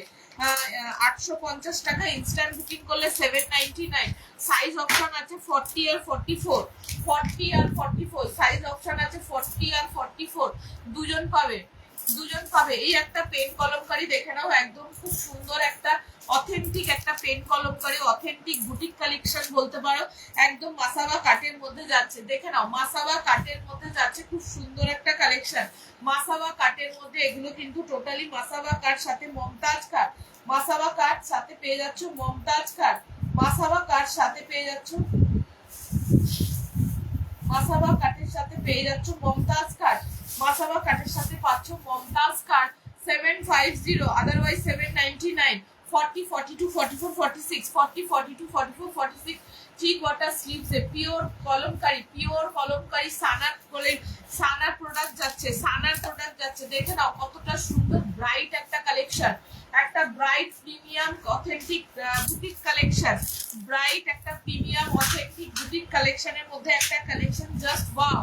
850 টাকা ইনস্ট্যান্ট বুকিং করলে 799। সাইজ অপশন আছে 40 আর 44, 40 আর 44 সাইজ অপশন আছে, 40 আর 44 দুজন পাবে, দুজন পাবে। এই একটা পেন কলমকারী দেখে নাও, একদম খুব সুন্দর একটা অথেন্টিক একটা pen Kalamkari, authentic boutique collection বলতে পারো। একদম মাসাবা কাটের মধ্যে যাচ্ছে, দেখে নাও মাসাবা কাটের মধ্যে যাচ্ছে, খুব সুন্দর একটা কালেকশন মাসাবা কাটের মধ্যে। এগুলো কিন্তু টোটালি মাসাবা কাট সাথে মমতাজ কাট, মাসাবা কাট সাথে পেয়ে যাচ্ছ মমতাজ কাট, মাসাবা কাট সাথে পেয়ে যাচ্ছ, মাসাবা কাটের সাথে পেয়ে যাচ্ছ মমতাজ কাট, মাসাবা কাটের সাথে পাচ্ছ মমতাজ কাট 750, otherwise 799। 40, 42, 44, 46, 40, 42, 44, 46 three quarter sleeves a pure Kalamkari, pure Kalamkari সানার বলে সানার প্রোডাক্ট যাচ্ছে, সানার প্রোডাক্ট যাচ্ছে। দেখে নাও কতটা সুন্দর ব্রাইট একটা কালেকশন, একটা bright premium authentic boutique collection, bright একটা প্রিমিয়াম অথেন্টিক বুটিক কালেকশনের মধ্যে একটা কালেকশন। জাস্ট ওয়াও,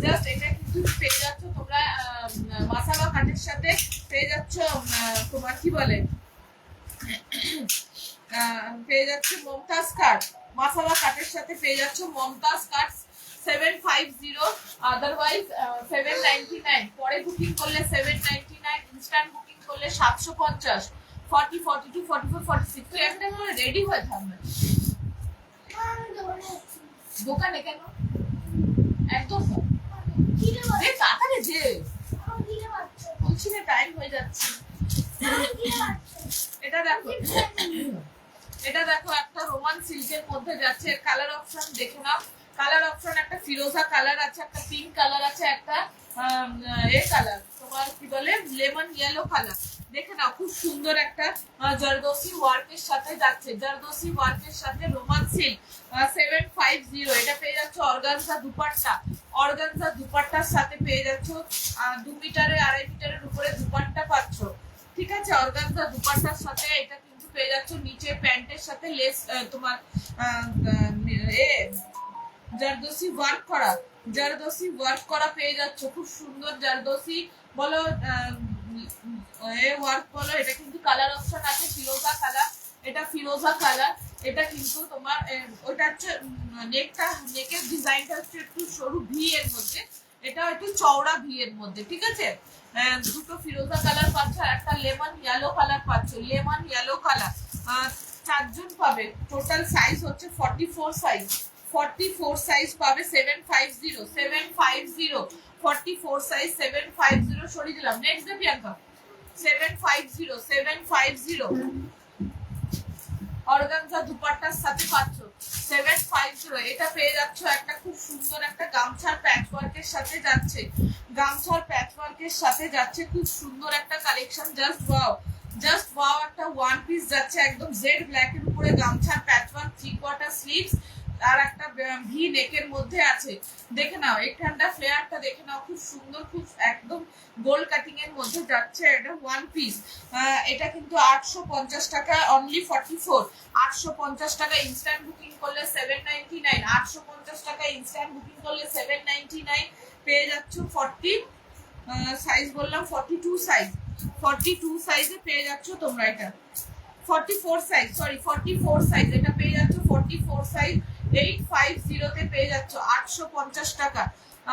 জাস্ট এটা কিন্তু পেয়ে যাচ্ছ তোমরা মাসাবা কাটের সাথে পেয়ে যাচ্ছ তোমার কি বলে পেয়ে যাচ্ছে মমতাজ কাট, মাসাবা কাটের সাথে পেয়ে যাচ্ছ মমতাজ কাট 750, আদারওয়াইজ 799। পরে বুকিং করলে 799, ইনস্ট্যান্ট বুকিং করলে 750। 40, 42, 44, 46 তো একটা রেডি হয়ে থাকবে দোকানে কেন একদম তাড়াতাড়ি যে বলছি না টাইম হয়ে যাচ্ছে। এটা দেখো, এটা দেখো একটা রোমান সিল্কের মধ্যে যাচ্ছে, কালার অপশন দেখে নাও, কালার অপশন একটা ফিরোজা কালার আছে, একটা পিঙ্ক কালার আছে, একটা এ কালার তোমার কি বলে লেমন ইয়েলো কালার। দেখে নাও খুব সুন্দর একটা জারদোসি ওয়ার্কের সাথে যাচ্ছে, জারদোসি ওয়ার্কের সাথে রোমান সিল্ক 750। এটা পেয়ে যাচ্ছ অর্গানজা দুপাট্টা, অর্গানজা দুপাট্টার সাথে পেয়ে যাচ্ছ 2 মিটারে 2.5 মিটারের উপরে দুপাট্টা পাচ্ছ, ঠিক আছে। অর্গানজা দুপাট্টার সাথে এটা কিন্তু পেয়ে যাচ্ছ নিচে প্যান্টের সাথে লেস তোমার জারদোসি ওয়ার্ক করা, জারদোসি ওয়ার্ক করা পেয়ে যাচ্ছ, খুব সুন্দর জারদোসি বলো ওয়ার্ক বলো। এটা কিন্তু কালার অপশন আছে ফিরোজা কালার, এটা ফিরোজা কালার। এটা কিন্তু তোমার ওটা হচ্ছে নেকটা, নেকের ডিজাইনটা হচ্ছে একটু সরু ভি এর মধ্যে, এটা একটু চওড়া ভি এর মধ্যে, ঠিক আছে। দুটো ফিরোজা কালার পাচ্ছ, একটা লেমন ইয়েলো কালার পাচ্ছ, লেমন ইয়েলো কালার। 4 জন পাবে, টোটাল সাইজ হচ্ছে 44 সাইজ, 44 সাইজ পাবে 750, 750 44 সাইজ 750 সরিয়ে দিলাম। নেক্সট দে প্রিয়াঙ্কা 750, 750 অর্গানজা দুপাট্টার সাথে পাচ্ছ 750। এটা পেয়ে যাচ্ছ একটা খুব সুন্দর একটা গামছার প্যাচওয়ার্কের সাথে যাচ্ছে, গামছার প্যাচওয়ার্কের সাথে যাচ্ছে, খুব সুন্দর একটা collection. Just wow, just wow একটা ওয়ান পিস যাচ্ছে একদম জেড ব্ল্যাক এর উপরে গামছার প্যাচওয়ার্ক, 3 কোয়ার্টার স্লিভস আর একটা ভি নেকের মধ্যে আছে। দেখে নাও এখানটা ফ্লেয়ারটা দেখে নাও, খুব সুন্দর, খুব একদম গোল্ড কাটিং এর মধ্যে যাচ্ছে। এটা ওয়ান পিস, এটা কিন্তু 850 টাকা অনলি 44, 850 টাকা ইনস্ট্যান্ট বুকিং করলে 799, 850 টাকা ইনস্ট্যান্ট বুকিং করলে 799 পেয়ে যাচ্ছ 40 সাইজ বললাম 42 সাইজ, 42 সাইজে পেয়ে যাচ্ছ তোমরা এটা 44 সাইজ, সরি 44 সাইজ এটা পেয়ে যাচ্ছ 44 সাইজ 850 তে পেয়ে যাচ্ছ 850 টাকা,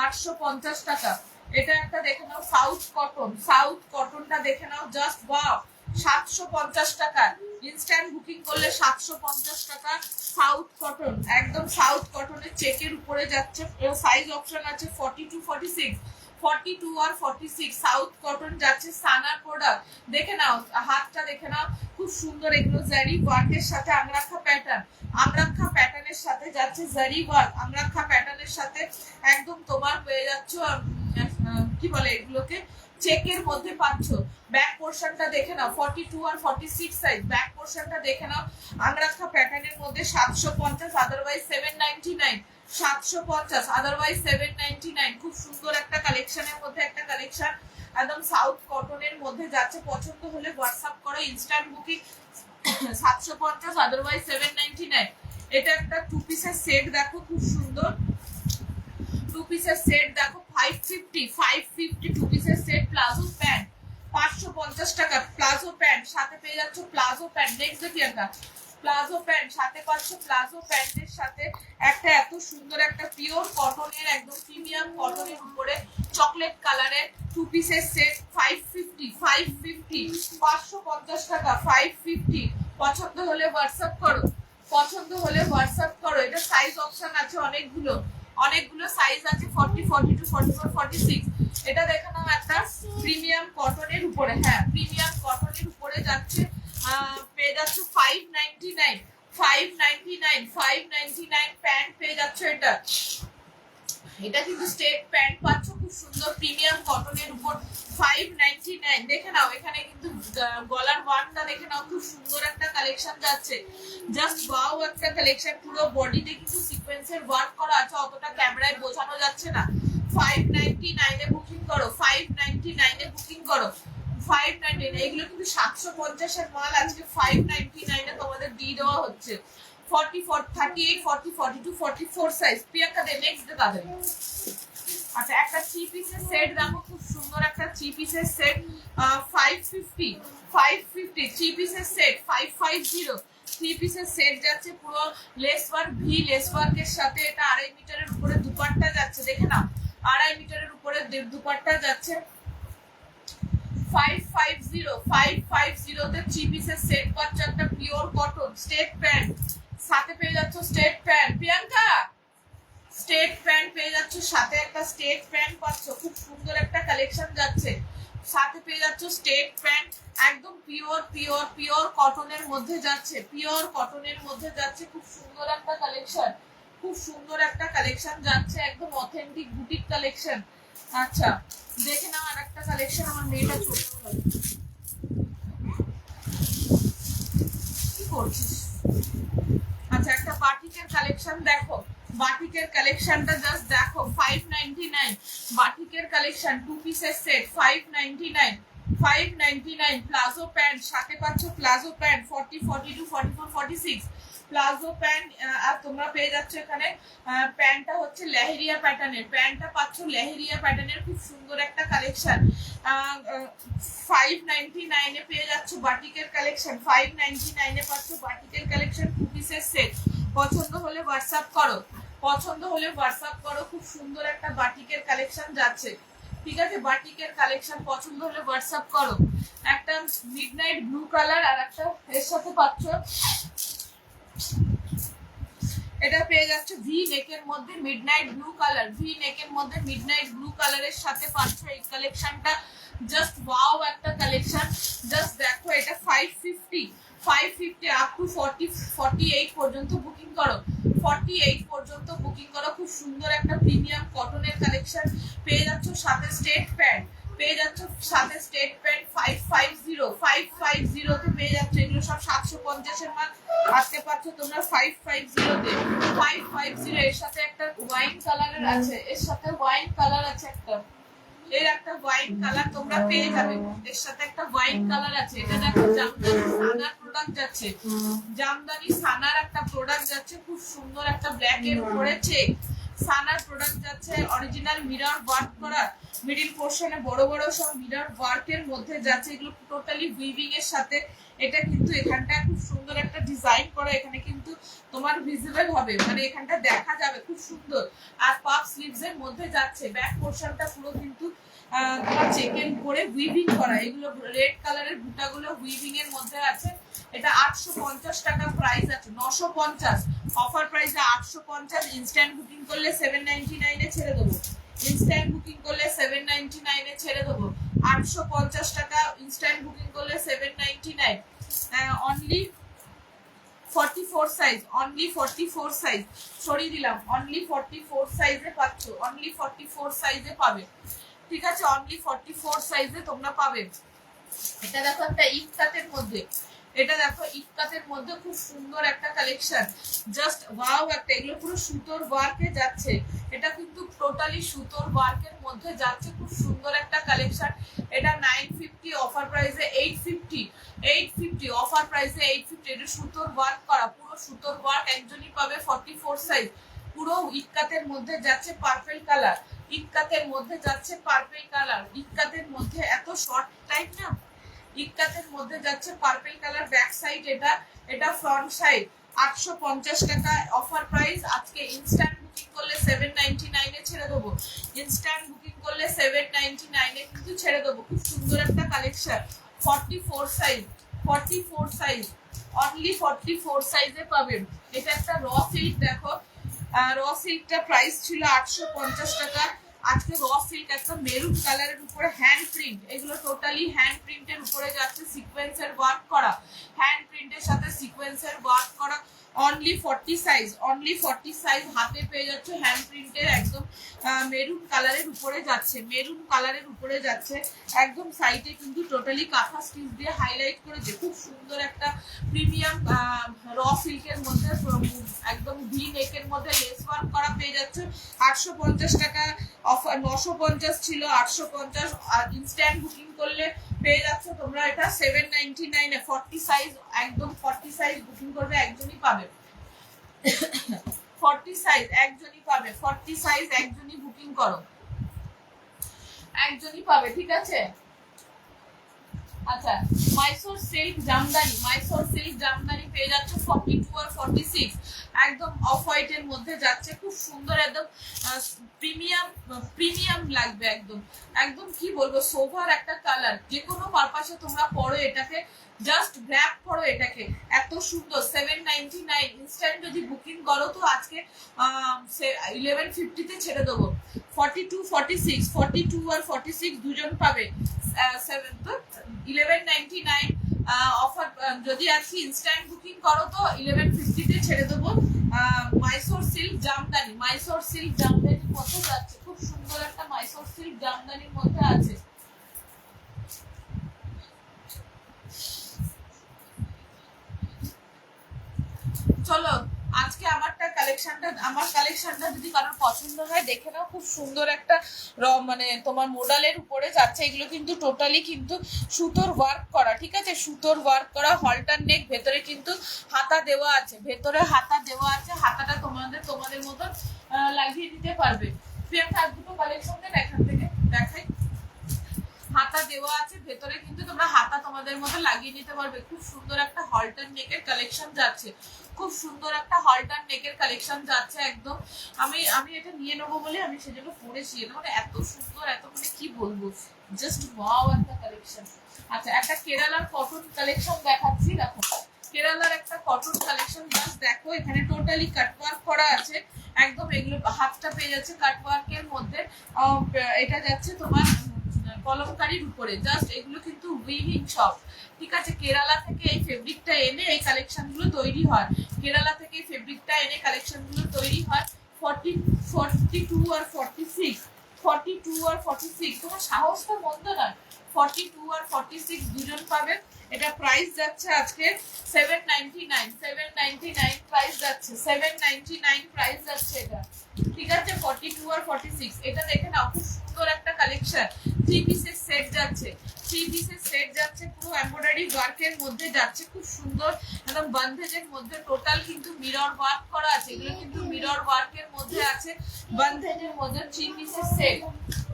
850 টাকা। এটা একটা দেখে নাও সাউথ কটন, সাউথ কটনটা দেখে নাও, জাস্ট ওয়াও 750 টাকা ইনস্ট্যান্ট বুকিং করলে 750 টাকা সাউথ কটন, একদম সাউথ কটনের চেকের উপরে যাচ্ছে। সাইজ অপশন আছে 42, 46, 42 আর 46 সাউথ কটন যাচ্ছে। সানার প্রোডাক্ট দেখে নাও, হাতটা দেখে নাও খুব সুন্দর, এগুলো জারি ওয়ার্কের সাথে আমরাখা প্যাটার্ন, আমরাখা প্যাটার্নের সাথে যাচ্ছে জারি ওয়ার্ক, আমরাখা প্যাটার্নের সাথে একদম তোমার পেয়ে যাচ্ছ কি বলে এগুলোকে চেকের মধ্যে পাচ্ছ। ব্যাক পোর্শনটা দেখে নাও, 42 আর 46 সাইজ। ব্যাক পোর্শনটা দেখে নাও, আংরাক্ষা প্যাটার্নের মধ্যে 750, আদারওয়াইজ 799। 750, আদারওয়াইজ 799। খুব সুন্দর একটা কালেকশনের মধ্যে একটা কালেকশন, একদম সাউথ কটনের মধ্যে যাচ্ছে। পছন্দ হলে হোয়াটসঅ্যাপ করো, ইনস্ট্যান্ট বুকিং। 750, আদারওয়াইজ 799। এটা একটা 2 পিসের সেট, দেখো খুব সুন্দর 2 পিসের সেট, দেখো 550 2 পিসের সেট। প্লাজো প্যান্ট 550 টাকা, প্লাজো প্যান্ট সাথে পেয়ে যাচ্ছ প্লাজো প্যান্ট। নেক্সট দেখি একটা প্লাজো প্যান্ট, সাথে পাচ্ছ প্লাজো প্যান্টের সাথে একটা এত সুন্দর একটা পিওর কটনের, একদম প্রিমিয়াম কটনের উপরে চকলেট কালারের 2 পিসের সেট। 550 টাকা, 550। পছন্দ হলে হোয়াটসঅ্যাপ করো, পছন্দ হলে হোয়াটসঅ্যাপ করো। এটা সাইজ অপশন আছে অনেকগুলো, অনেকগুলো সাইজ আছে, 40, 42, 44, 46। এটা দেখে নাও একটা প্রিমিয়াম কটনের উপরে, হ্যাঁ প্রিমিয়াম কটনের উপরে যাচ্ছে, পেয়ে যাচ্ছ 599, 599 প্যান্ট পেয়ে যাচ্ছ। এটা কিন্তু স্টেট প্যান্ট পাচ্ছ, খুব সুন্দর প্রিমিয়াম কটনের উপর 599। দেখে নাও এখানে কিন্তু গলার ওয়ানটা দেখে নাও, খুব সুন্দর একটা কালেকশন যাচ্ছে, জাস্ট ওয়াও একটা কালেকশন। পুরো বডিতে কিন্তু সিকোয়েন্সের ওয়ার্ক করা আছে, অতটা ক্যামেরায় বোঝানো যাচ্ছে না। 599 এ বুকিং করো, 599 এ বুকিং করো, 599। এগুলো কিন্তু 750 এর মাল, আজকে 599 এ তোমাদের দিয়ে দেওয়া হচ্ছে। 44, 38, 40, 42, 44 সাইজ। প্রিয়াঙ্কা দে, নেক্সট দে তাদের। আচ্ছা, একটা 3 পিসের সেট দেখো, খুব সুন্দর একটা 3 পিসের সেট, 550 3 পিসের সেট, 550 3 পিসের সেট যাচ্ছে। পুরো লেস ওয়ার্ক, ভি লেস ওয়ার্কের সাথে এটা 2.5 মিটারের উপরে দুপাট্টা যাচ্ছে। দেখে নাও 2.5 মিটারের উপরে দুপাট্টা যাচ্ছে। 550 তে 3 পিসের সেট পাচ্ছ, একটা পিওর কটন স্টেট প্যান্ট, সাথে পেয়ে যাচ্ছ straight pant. Priyanka straight pant পেয়ে যাচ্ছ, সাথে একটা স্টেট প্যান্ট পাচ্ছ, খুব সুন্দর একটা কালেকশন যাচ্ছে। সাথে পেয়ে যাচ্ছ স্টেট প্যান্ট, একদম পিওর কটনের মধ্যে যাচ্ছে, পিওর কটনের মধ্যে যাচ্ছে। খুব সুন্দর একটা কালেকশন, খুব সুন্দর একটা কালেকশন যাচ্ছে, একদম অথেন্টিক বুটিক কালেকশন। আচ্ছা দেখে নাও আর একটা কালেকশন, আমার মেয়েটা চলে গেল, কি করছিস? আচ্ছা, একটা বাটিকের কালেকশন দেখো, বাটিকের কালেকশনটা জাস্ট দেখো, 599 বাটিকের কালেকশন, 2 পিসের সেট, 599 প্লাজো প্যান্ট, সাথে পাচ্ছ প্লাজো প্যান্ট 40, 42, 44, 46 প্লাজো প্যান্ট। আর তোমরা পেয়ে যাচ্ছ এখানে প্যান্টটা হচ্ছে লেহেরিয়া প্যাটার্নের, প্যান্টটা পাচ্ছ লেহেরিয়া প্যাটার্নের, খুব সুন্দর একটা কালেকশন। 599 এ পেয়ে যাচ্ছ বাটিকের কালেকশন, 599 এ পাচ্ছ বাটিকের কালেকশন, 2 পিসের সেট। পছন্দ হলে হোয়াটসঅ্যাপ করো, পছন্দ হলে হোয়াটসঅ্যাপ করো। খুব সুন্দর একটা বাটিকের কালেকশন যাচ্ছে, ঠিক আছে? বাটিকের কালেকশন পছন্দ হলে হোয়াটসঅ্যাপ করো। একটা মিডনাইট ব্লু কালার আর একটা এর সাথে পাচ্ছ, এটা পেয়ে যাচ্ছে ভি নেকের মধ্যে মিডনাইট ব্লু কালার, ভি নেকের মধ্যে মিডনাইট ব্লু কালারের সাথে পাচ্ছ এই কালেকশনটা। জাস্ট ওয়াও একটা কালেকশন, জাস্ট দেখো। এটা 550 আপ টু 48 পর্যন্ত বুকিং করো, 48 পর্যন্ত বুকিং করো। খুব সুন্দর একটা প্রিমিয়াম কটনের কালেকশন পেয়ে যাচ্ছ, সাথে স্টেট প্যান্ট পেয়ে যাচ্ছ, সাথে স্টেট প্যান্ট 550 তে পেয়ে যাচ্ছ। এগুলো সব 750 এর মাল, আজকে পাচ্ছ তোমরা 550 এর সাথে একটা ওয়াইন কালারের আছে, এর সাথে ওয়াইন কালার আছে একটা, এর একটা ওয়াইন কালার তোমরা পেয়ে যাবে, এর সাথে একটা ওয়াইন কালার আছে। এটা দেখো জামদানি সানার প্রোডাক্ট যাচ্ছে, জামদানি সানার একটা প্রোডাক্ট যাচ্ছে, খুব সুন্দর একটা ব্ল্যাক এর উপরে চেক সানার প্রোডাক্ট যাচ্ছে। অরিজিনাল মিরর ওয়ার্ক করা, মিডিল পোর্শনে বড় বড় সব মিরর ওয়ার্কের মধ্যে যাচ্ছে। এগুলো টোটালি উইভিং এর সাথে, এটা কিন্তু এখানটা খুব সুন্দর একটা ডিজাইন করা, এখানে কিন্তু তোমার ভিজিবল হবে, মানে এখানটা দেখা যাবে, খুব সুন্দর। আর পাফ স্লিভস এর মধ্যে যাচ্ছে, ব্যাক পোর্শনটা পুরো কিন্তু তোমার চেকেন করে উইভিং করা। এগুলো রেড কালারের বুটাগুলো উইভিং এর মধ্যে আছে। এটা 850 টাকা প্রাইস আছে, 950 অফার প্রাইসে 850। ইনস্ট্যান্ট বুকিং করলে 799 এ ছেড়ে দেবো, ইনস্ট্যান্ট বুকিং করলে 799 এ ছেড়ে দেবো। 850 টাকা ইনস্ট্যান্ট বুকিং করলে 799। অনলি 44 সাইজ, অনলি 44 সাইজ সরিয়ে দিলাম, অনলি 44 সাইজে পাচ্ছ, অনলি 44 সাইজে পাবে। ঠিক আছে, অনলি 44 সাইজে তোমরা পাবে। এটা দেখো একটা ইফতাতের মধ্যে, এটা দেখো ইফতাতের মধ্যে খুব সুন্দর একটা কালেকশন, জাস্ট ওয়াও একটা, এগুলো পুরো সুতোর ওয়ার্কে যাচ্ছে, এটা কিন্তু টোটালি সুতোর ওয়ার্কের মধ্যে যাচ্ছে, খুব সুন্দর একটা কালেকশন। এটা 950, অফার প্রাইসে 850 অফার প্রাইসে 850। এটা সুতোর ওয়ার্ক করা, পুরো সুতোর ওয়ার্ক, একজনই পাবে 44 সাইজ, পুরো ইক্কাতের মধ্যে যাচ্ছে পার্পল কালার, ইক্কাতের মধ্যে যাচ্ছে পার্পল কালার, ইক্কাতের মধ্যে এত শর্ট টাইপ না, ইক্কাতের মধ্যে যাচ্ছে পার্পল কালার, ব্যাক সাইড এটা, এটা ফ্রন্ট সাইড, 850 টাকা অফার প্রাইস। আজকে ইনস্ট্যান্ট বুকিং করলে 799 এ ছেড়ে দেবো, ইনস্ট্যান্ট বুকিং করলে 799 এ কিন্তু ছেড়ে দেবো। খুব সুন্দর একটা কালেকশন, 44 সাইজ, 44 সাইজ, অনলি 44 সাইজে পাবেন। এটা একটা র সিল্ক, দেখো র সিল্কটা প্রাইস ছিল 850 টাকা, আজকে র সিল্ক একটা মেরুন কালারের উপরে হ্যান্ড প্রিন্ট, এগুলো টোটালি হ্যান্ড প্রিন্টের উপরে যাচ্ছে, সিকোয়েন্সের ওয়ার্ক করা, হ্যান্ড প্রিন্টের সাথে সিকোয়েন্সের ওয়ার্ক করা, অনলি 40 সাইজ, অনলি 40 সাইজ হাতে পেয়ে যাচ্ছে, হ্যান্ড প্রিন্টের একদম মেরুন কালারের উপরে যাচ্ছে, মেরুন কালারের উপরে যাচ্ছে, একদম সাইডে কিন্তু টোটালি কাঁথা স্টিচ দিয়ে হাইলাইট করেছে, খুব সুন্দর একটা প্রিমিয়াম র সিল্কের মধ্যে, একদম ভি নেকের মধ্যে লেস ওয়ার্ক করা পেয়ে যাচ্ছে, 850 টাকা অফার, 950 ছিল 850, আর ইনস্ট্যান্ট বুকিং করলে পেয়ে যাচ্ছে তোমরা এটা 799 এ। 40 সাইজ, একদম 40 সাইজ বুকিং করবে একজনই পাবে, 40 সাইজ একজনই পাবে, 40 সাইজ একজনই বুকিং করো, একজনই পাবে, ঠিক আছে। আচ্ছা, মাইসোর সিল্ক জামদানি, মাইসোর সিল্ক জামদানি পেয়ে যাচ্ছে 42 আর 46, একদম অফ হোয়াইট এর মধ্যে যাচ্ছে, খুব সুন্দর, একদম প্রিমিয়াম প্রিমিয়াম লাগবে, একদম একদম কি বলবো, সোভার একটা কালার, যে কোনো পারপাসে তোমরা পরো এটাকে, জাস্ট গ্র্যাব করো এটাকে, এত সুন্দর। 799 ইনস্ট্যান্ট যদি বুকিং করো তো আজকে 1150 তে ছেড়ে দেবো। 42 46, 42 আর 46 দুজন পাবে, 1199 অফার, যদি আজকে ইনস্ট্যান্ট বুকিং করো তো 1150 তে ছেড়ে দেবো। মাইসোর সিল্ক জামদানি, মাইসোর সিল্ক জামদানির মধ্যে যাচ্ছে, খুব সুন্দর একটা মাইসোর সিল্ক জামদানির মধ্যে আছে। চলো আজকে আমার কালেকশনটা যদি কারোর পছন্দ হয় দেখে নাও, খুব সুন্দর একটা মানে তোমার মোডালের উপরে যাচ্ছে, এগুলো কিন্তু টোটালি কিন্তু সুতোর ওয়ার্ক করা, ঠিক আছে, সুতোর ওয়ার্ক করা, হলটার নেক, ভেতরে কিন্তু হাতা দেওয়া আছে, ভেতরে হাতা দেওয়া আছে, হাতাটা তোমাদের মতো লাগিয়ে দিতে পারবে। প্রিয়াঙ্কা দুটো কালেকশন দেন এখান থেকে দেখাই, হাতা দেওয়া আছে, ভেতরে কিন্তু তোমরা হাতা তোমাদের মতো লাগিয়ে নিতে পারবে, খুব সুন্দর একটা হলটার নেকের কালেকশন যাচ্ছে, খুব সুন্দর একটা হলটার নেকের কালেকশন যাচ্ছে, একদম আমি এটা নিয়ে নেবো বলে আমি সেজন্য পরেছি, এটা মানে এত সুন্দর, এত মানে কি বলবো, জাস্ট ওয়াও একটা কালেকশন। আচ্ছা, একটা কেরালার কটন কালেকশন দেখাচ্ছি, দেখো কেরালার একটা কটন কালেকশন, জাস্ট দেখো এখানে টোটালি কাটওয়ার্ক করা আছে, একদম এগুলো হাতটা পেয়ে যাচ্ছে কাটওয়ার্কের মধ্যে, এটা যাচ্ছে তোমার কলমকারীর উপরে, জাস্ট এগুলো কিন্তু উইভিং সব, ঠিক আছে, কেরালা থেকে এই ফেব্রিকটা এনে এই কালেকশন গুলো তৈরি হয়, কেরালা থেকে এই ফেব্রিকটা এনে কালেকশন গুলো তৈরি হয়। 42 আর 46, 42 আর 46, তোমার সাহসটা মন্দ নয়, 42 আর 46 দুজন পাবে। এটা প্রাইস যাচ্ছে আজকে 799 প্রাইস যাচ্ছে, 799 প্রাইস যাচ্ছে এটা, ঠিক আছে, 42 আর 46। এটা দেখে নাও, খুব সুন্দর একটা কালেকশন, 3 পিসের সেট যাচ্ছে, 3 পিসের সেট যাচ্ছে, পুরো এমব্রয়ডারি ওয়ার্কের মধ্যে যাচ্ছে, খুব সুন্দর, একদম বন্ধেজের মধ্যে, টোটাল কিন্তু মিরর ওয়ার্ক করা আছে, এগুলো কিন্তু মিরর ওয়ার্কের মধ্যে আছে, বন্ধেজের মধ্যে 3 পিসের সেট,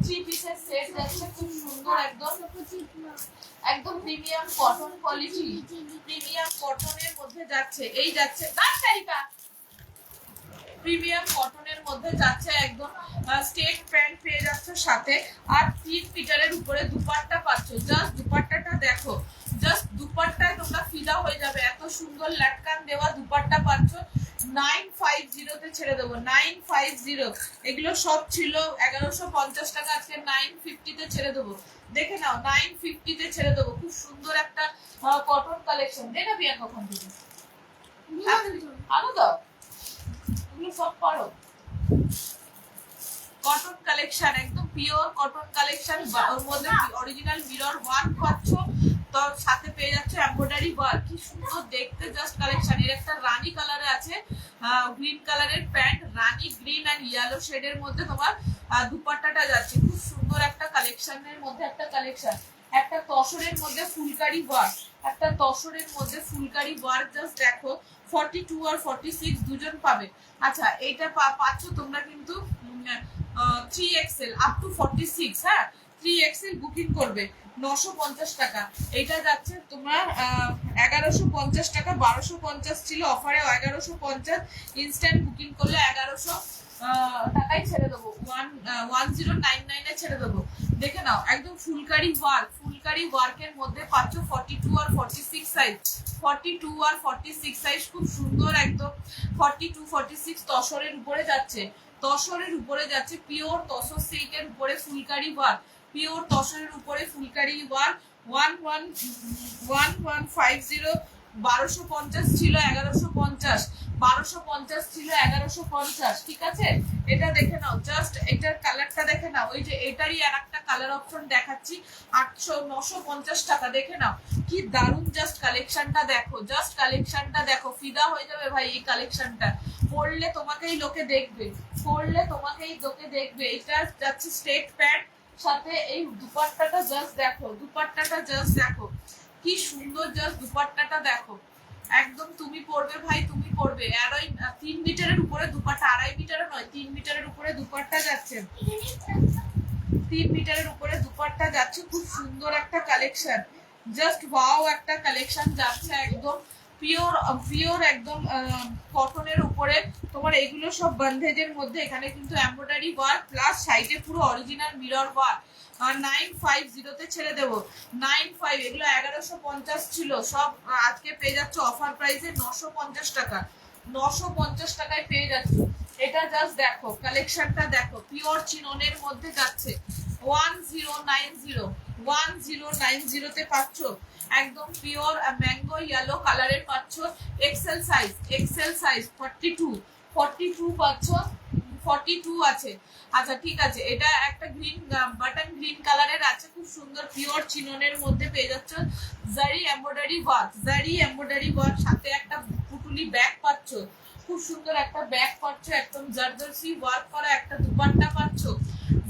3 পিসের সেট যাচ্ছে, খুব সুন্দর, একদম একদম প্রিমিয়াম কটন কোয়ালিটি, প্রিমিয়াম কটনের মধ্যে যাচ্ছে, এই যাচ্ছে প্রিমিয়াম কটনের মধ্যে যাচ্ছে, একদম স্টেট প্যান্ট পেয়ে যাচ্ছে সাথে, আর 3 মিটারের উপরে দুপাট্টা পাচ্ছ, জাস্ট দুপাট্টাটা দেখো, জাস্ট দুপাট্টায় তোমরা ফিদা হয়ে যাবে, এত সুন্দর লাটকান দেওয়া দুপাট্টা পাচ্ছ, 950 তে ছেড়ে দেবো, 950, এগুলো সব ছিল 1150 টাকা, আজকে 950 তে ছেড়ে দেবো, দেখে নাও 950 তে ছেড়ে দেবো, খুব সুন্দর একটা কটন কালেকশন, দেখে বিয়ার কখন থেকে আলো দাও, এগুলো সব পারো, কটন কালেকশন একদম পিওর কটন কালেকশন, ওর মধ্যে অরিজিনাল মিরর ওয়ার্ক পাচ্ছ, তো সাথে পেয়ে যাচ্ছে এমব্রয়ডারি ওয়ার্ক। কি সুন্দর দেখতে জাস্ট কালেকশন। এর একটা রানী কালারে আছে, গ্রিন কালারের pant, Rani green and yellow শেডের মধ্যে তোমার দুপাট্টাটা যাচ্ছে। খুব সুন্দর একটা কালেকশনের মধ্যে একটা কালেকশন। একটা তসরের মধ্যে ফুলকারি ওয়ার্ক, একটা তসরের মধ্যে ফুলকারি ওয়ার্ক, জাস্ট দেখো 42 আর 46 দুজন পাবে। আচ্ছা এইটা পাচ্ছ তোমরা কিন্তু 3XL আপ টু 46, হ্যাঁ 3XL বুকিং করবে 950 টাকা। এইটা যাচ্ছে তোমার 1150 টাকা, 1250 ছিল অফারে 1150, ইনস্ট্যান্ট বুকিং করলে 1100 টাকায় ছেড়ে দেবো, 1099 এ ছেড়ে দেবো। দেখে নাও একদম ফুলকারি ওয়ার্ক, ফুলকারি ওয়ার্কের মধ্যে পাচ্ছ 42 আর 46 সাইজ, 42 আর 46 সাইজ খুব সুন্দর একদম। 42 46 তসরের উপরে যাচ্ছে, তসরের উপরে যাচ্ছে, পিওর তসর সিল্কের উপরে ফুলকারি ওয়ার্ক, পিওর তসরের উপরে ফুলকারি ওয়ার্ক। 1150, 1250 ছিল 1150, 1250 ছিল 1150, ঠিক আছে। এটা দেখে নাও, জাস্ট এটার কালারটা দেখে নাও, ওই যে এটারই আর একটা কালার অপশন দেখাচ্ছি 950 টাকা। দেখে নাও কি দারুণ জাস্ট কালেকশনটা দেখো, জাস্ট কালেকশনটা দেখো, ফিদা হয়ে যাবে ভাই এই কালেকশনটা। পরলে তোমাকেই লোকে দেখবে, পরলে তোমাকেই লোকে দেখবে। এটা যাচ্ছে স্ট্রেট প্যান্ট, সাথে এই দুপাট্টাটা জাস্ট দেখো, দুপাট্টাটা জাস্ট দেখো কি সুন্দর, জাস্ট দুপাট্টাটা দেখো একদম তুমি পরবে ভাই, তুমি পরবে। আর ওই 3 মিটারের উপরে দুপাট্টা, 2.5 মিটারও নয়, 3 মিটারের উপরে দুপাট্টা যাচ্ছে, 3 মিটারের উপরে দুপাট্টা যাচ্ছে। খুব সুন্দর একটা কালেকশন, জাস্ট ওয়াও একটা কালেকশন যাচ্ছে একদম পিওর, পিওর একদম কটনের উপরে তোমার। এগুলো সব বন্ধেজের মধ্যে, এখানে কিন্তু এমব্রয়ডারি ওয়ার্ক প্লাস সাইডে পুরো অরিজিনাল মিরর ওয়ার্ক। 950 তে ছেড়ে দেবো, 95। এগুলো 1150 ছিল, সব আজকে পেয়ে যাচ্ছ অফার প্রাইসে 950 টাকা, 950 টাকায় পেয়ে যাচ্ছ। এটা জাস্ট দেখো কালেকশনটা দেখো, পিওর চিননের মধ্যে যাচ্ছে 1090, 1090 তে পাচ্ছ একদম পিওর ম্যাঙ্গো ইয়েলো কালারের পাচ্ছ। এক্সেল সাইজ, এক্সেল সাইজ 42, 42 পাচ্ছ, 42 আছে। আচ্ছা ঠিক আছে, এটা একটা গ্রিন বাটন গ্রিন কালারের আছে, খুব সুন্দর পিওর চিননের মধ্যে পেয়ে যাচ্ছ। জারি এমব্রয়ডারি ওয়ার্ক, জারি এমব্রয়ডারি ওয়ার্ক, সাথে একটা পুটুলি ব্যাগ পাচ্ছ, খুব সুন্দর একটা ব্যাগ পাচ্ছ, একদম জারদোসি ওয়ার্ক করা একটা দুপাট্টা পাচ্ছ,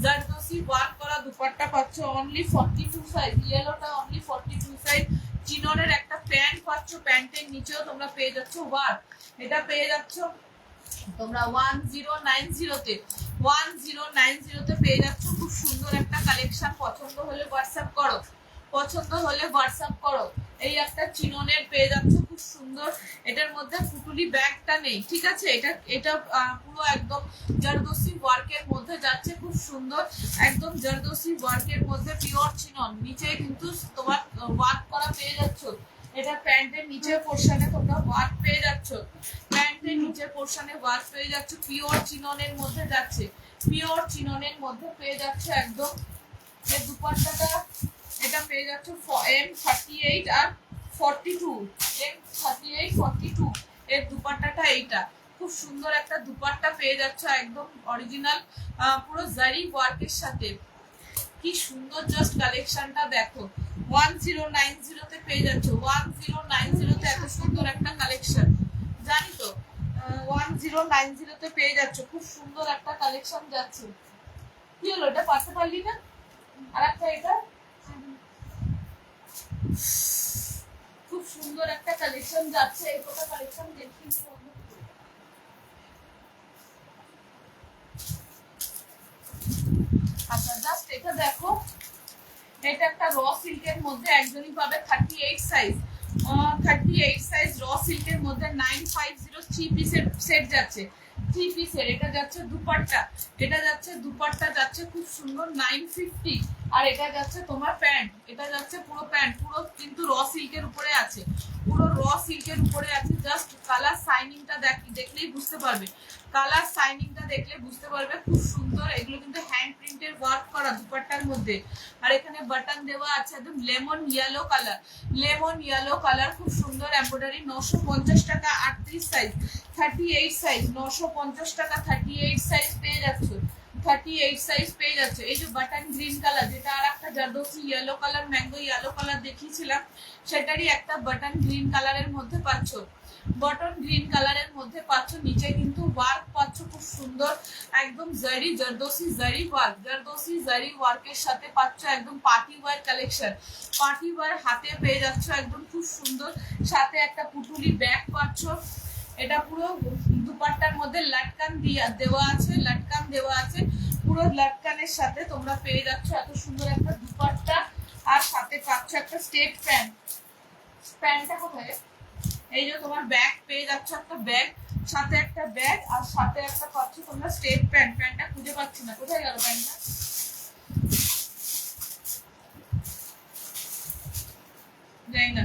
জারদোসি ওয়ার্ক করা দুপাট্টা পাচ্ছ অনলি 42 সাইজ, ইয়েলোটা অনলি 42 সাইজ। চিননের একটা প্যান্ট পাচ্ছ, প্যান্টের নিচেও তোমরা পেয়ে যাচ্ছ ওয়ার্ক। এটা পেয়ে যাচ্ছ তোমরা 1090 তে, 1090 তে পেয়ে যাচ্ছ। খুব সুন্দর একটা কালেকশন, পছন্দ হলে হোয়াটসঅ্যাপ করো, পছন্দ হলে হোয়াটসঅ্যাপ করো। এই একটা চিননের পেয়ে যাচ্ছ খুব সুন্দর, এটার মধ্যে পুটুলি ব্যাগটা নেই, ঠিক আছে। এটা এটা পুরো একদম জারদোসি ওয়ার্কের মধ্যে যাচ্ছে, খুব সুন্দর একদম জারদোসি ওয়ার্কের মধ্যে পিওর চিনন, নিচে কিন্তু তোমার ওয়ার্ক করা পেয়ে যাচ্ছ। এটা প্যান্টের নিচের পোরশনে তোমরা ওয়ার্ক পেয়ে যাচ্ছ, প্যান্টের নিচের পোরশনে ওয়ার্ক পেয়ে যাচ্ছ, পিওর চিননের মধ্যে যাচ্ছে, পিওর চিননের মধ্যে পেয়ে যাচ্ছে একদম। এই দুপাট্টাটা এটা পেয়ে যাচ্ছ M38 আর 42, M38 42 এর দুপাট্টাটা এইটা। খুব সুন্দর একটা দুপাট্টা পেয়ে যাচ্ছ একদম অরিজিনাল পুরো জারি ওয়ার্কের সাথে। কি সুন্দর জাস্ট কালেকশনটা দেখো, 1090 তে পেয়ে যাচ্ছ, 1090 তে এত সুন্দর একটা কালেকশন, জানি তো 1090 তে পেয়ে যাচ্ছ। খুব সুন্দর একটা কালেকশন যাচ্ছে। কি হলো, এটা পাঠাতে পারলি না? আর একটা এটা খুব সুন্দর একটা কালেকশন যাচ্ছে, এই কটা কালেকশন দেখি। আচ্ছা জাস্ট এটা দেখো, এটা একটা র সিল্কের মধ্যে একজনই পাবে 38 সাইজ, 38 সাইজ র সিল্কের মধ্যে 950 3 পিসের সেট যাচ্ছে, 3 পিসের। এটা যাচ্ছে দুপাট্টা, এটা যাচ্ছে দুপাট্টা যাচ্ছে খুব সুন্দর 950। আর এটা যাচ্ছে তোমার প্যান্ট, এটা যাচ্ছে পুরো প্যান্ট, পুরো কিন্তু র সিল্কের উপরে আছে, পুরো র সিল্কের উপরে আছে। জাস্ট কালার সাইনিংটা দেখলেই বুঝতে পারবে, কালার সাইনিংটা দেখলে বুঝতে পারবে, খুব সুন্দর। এগুলো কিন্তু হ্যান্ড প্রিন্টের ওয়ার্ক করা দুপাট্টার মধ্যে। আর এখানে বাটন দেওয়া আছে একদম lemon yellow colour, lemon yellow colour, খুব সুন্দর এমব্রয়ডারি। 950 টাকা, 38 সাইজ, 38 সাইজ 950 টাকা, 38 সাইজ পেয়ে যাচ্ছ, 38 সাইজ পেয়ে যাচ্ছে। এই যে বাটন গ্রিন কালার, যেটা আর একটা zardozi yellow colour, mango yellow colour দেখিয়েছিলাম, সেটারই একটা বাটন গ্রিন কালারের মধ্যে পাচ্ছ। বটন গ্রিন কালারের মধ্যে পাচ্ছ। নিচে কিন্তু ওয়ার্ক পাচ্ছ খুব সুন্দর, একদম জারি জারদোসি জারি ওয়ার্ক, জারদোসি জারি ওয়ার্কের সাথে পাচ্ছ একদম party wear collection. Party wear হাতে পেয়ে যাচ্ছ একদম খুব সুন্দর, সাথে একটা পুটুলি ব্যাগ পাচ্ছ। এটা পুরো দুপাট্টার মধ্যে লাটকান দেওয়া আছে, লাটকান দেওয়া আছে। পুরো লাটকানের সাথে তোমরা পেয়ে যাচ্ছ এত সুন্দর একটা দুপাট্টা, আর সাথে পাচ্ছ একটা স্টেট প্যান্ট। প্যান্টটা কোথায়? এই যে তোমার ব্যাগ পেয়ে যাচ্ছ, একটা ব্যাগ, সাথে একটা ব্যাগ, আর সাথে একটা পাচ্ছ তোমরা স্টেট প্যান্ট। প্যান্টটা খুঁজে পাচ্ছি না, কোথায় গেল প্যান্টটা? যাই না।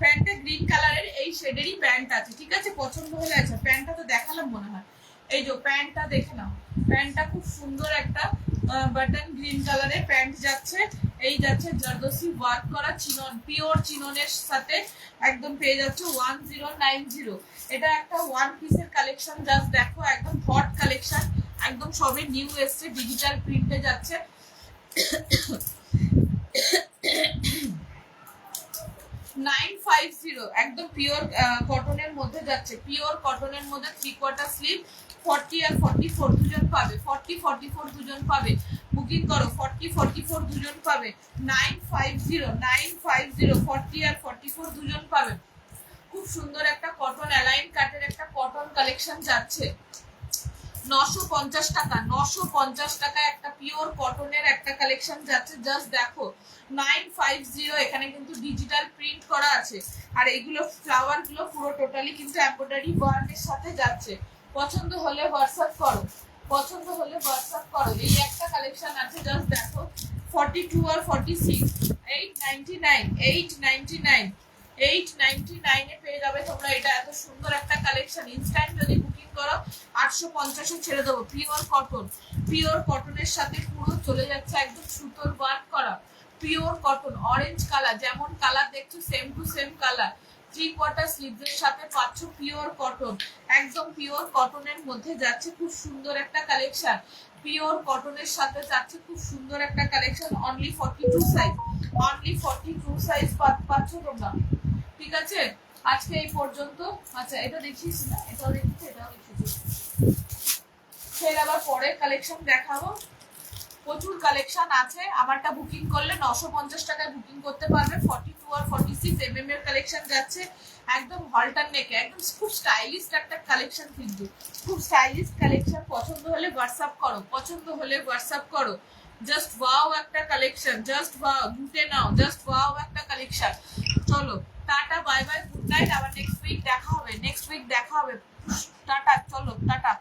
প্যান্টটা গ্রিন কালারের এই শেডেরই প্যান্ট আছে, ঠিক আছে? পছন্দ হলে আছে। প্যান্টটা তো দেখালাম মনে হয়। এই যে প্যান্টটা দেখে নাও, প্যান্টটা খুব সুন্দর একটা বাটন গ্রিন কালারের প্যান্ট যাচ্ছে। এই যাচ্ছে জারদোসি ওয়ার্ক করা চিনন, পিওর চিননের সাথে একদম পেয়ে যাচ্ছে 1090। এটা একটা ওয়ান পিসের কালেকশন, জাস্ট দেখো একদম হট কালেকশন, একদম সবে নিউ এসছে, ডিজিটাল প্রিন্টে যাচ্ছে। 950 একদম পিওর কটনের মধ্যে যাচ্ছে, পিওর কটনের মধ্যে 3/4 স্লিভ। 40 আর 44 দুজন পাবে, 40 44 দুজন পাবে। বুকিং করো, 40 44 দুজন পাবে। 950 40 আর 44 দুজন পাবে। খুব সুন্দর একটা কটন অ্যালাইন কাটের একটা কটন কালেকশন যাচ্ছে 950 টাকা। 950 টাকা একটা পিওর কটনের একটা কালেকশন যাচ্ছে, জাস্ট দেখো 950। এখানে কিন্তু ডিজিটাল প্রিন্ট করা আছে, আর এইগুলো ফ্লাওয়ার গুলো পুরো টোটালি কিন্তু এমব্রয়ডারি ওয়ার্কের সাথে যাচ্ছে। পছন্দ হলে হোয়াটসঅ্যাপ করো, পছন্দ হলে হোয়াটসঅ্যাপ করো। এই একটা কালেকশন আছে, জাস্ট দেখো 42 আর 46, 899, 899, 899 এ পেয়ে যাবে তোমরা। এটা এত সুন্দর একটা কালেকশন, ইনস্ট্যান্ট যদি বুকিং করো 850 ছেড়ে দেবো। পিওর কটন, পিওর কটনের সাথে পুরো চলে যাচ্ছে একদম সুতোর ওয়ার্ক করা পিওর কটন। অরেঞ্জ কালার, যেমন কালার দেখছো সেম টু সেম কালার। 3/4 স্লিভসের সাথে পাচ্ছ পিওর কটন, একদম পিওর কটনের মধ্যে যাচ্ছে খুব সুন্দর একটা কালেকশন। পিওর কটনের সাথে যাচ্ছে খুব সুন্দর একটা collection. Only 42 size, only 42 size পাচ্ছ তোমরা, ঠিক আছে? আজকে এই পর্যন্ত। আচ্ছা, এটা দেখিয়েছি না? এটাও দেখিয়েছি, এটাও দেখিয়েছি। ফের আবার পরের কালেকশন দেখাবো। প্রচুর কালেকশন আছে। আমারটা বুকিং করলে 950 টাকায় বুকিং করতে পারবে। 42 আর 46 এর কালেকশন যাচ্ছে একদম হলটার নেকে, একদম খুব স্টাইলিশ একটা কালেকশন, কিন্তু খুব স্টাইলিশ কালেকশন। পছন্দ হলে হোয়াটসঅ্যাপ করো, পছন্দ হলে হোয়াটসঅ্যাপ করো। জাস্ট ওয়াও একটা কালেকশন, জাস্ট ওয়াও, লুটে নাও, জাস্ট ওয়াও একটা কালেকশন। চলো tata, bye bye, good night. আবার নেক্সট উইক দেখা হবে, নেক্সট উইক দেখা হবে। টাটা, চলো টাটা।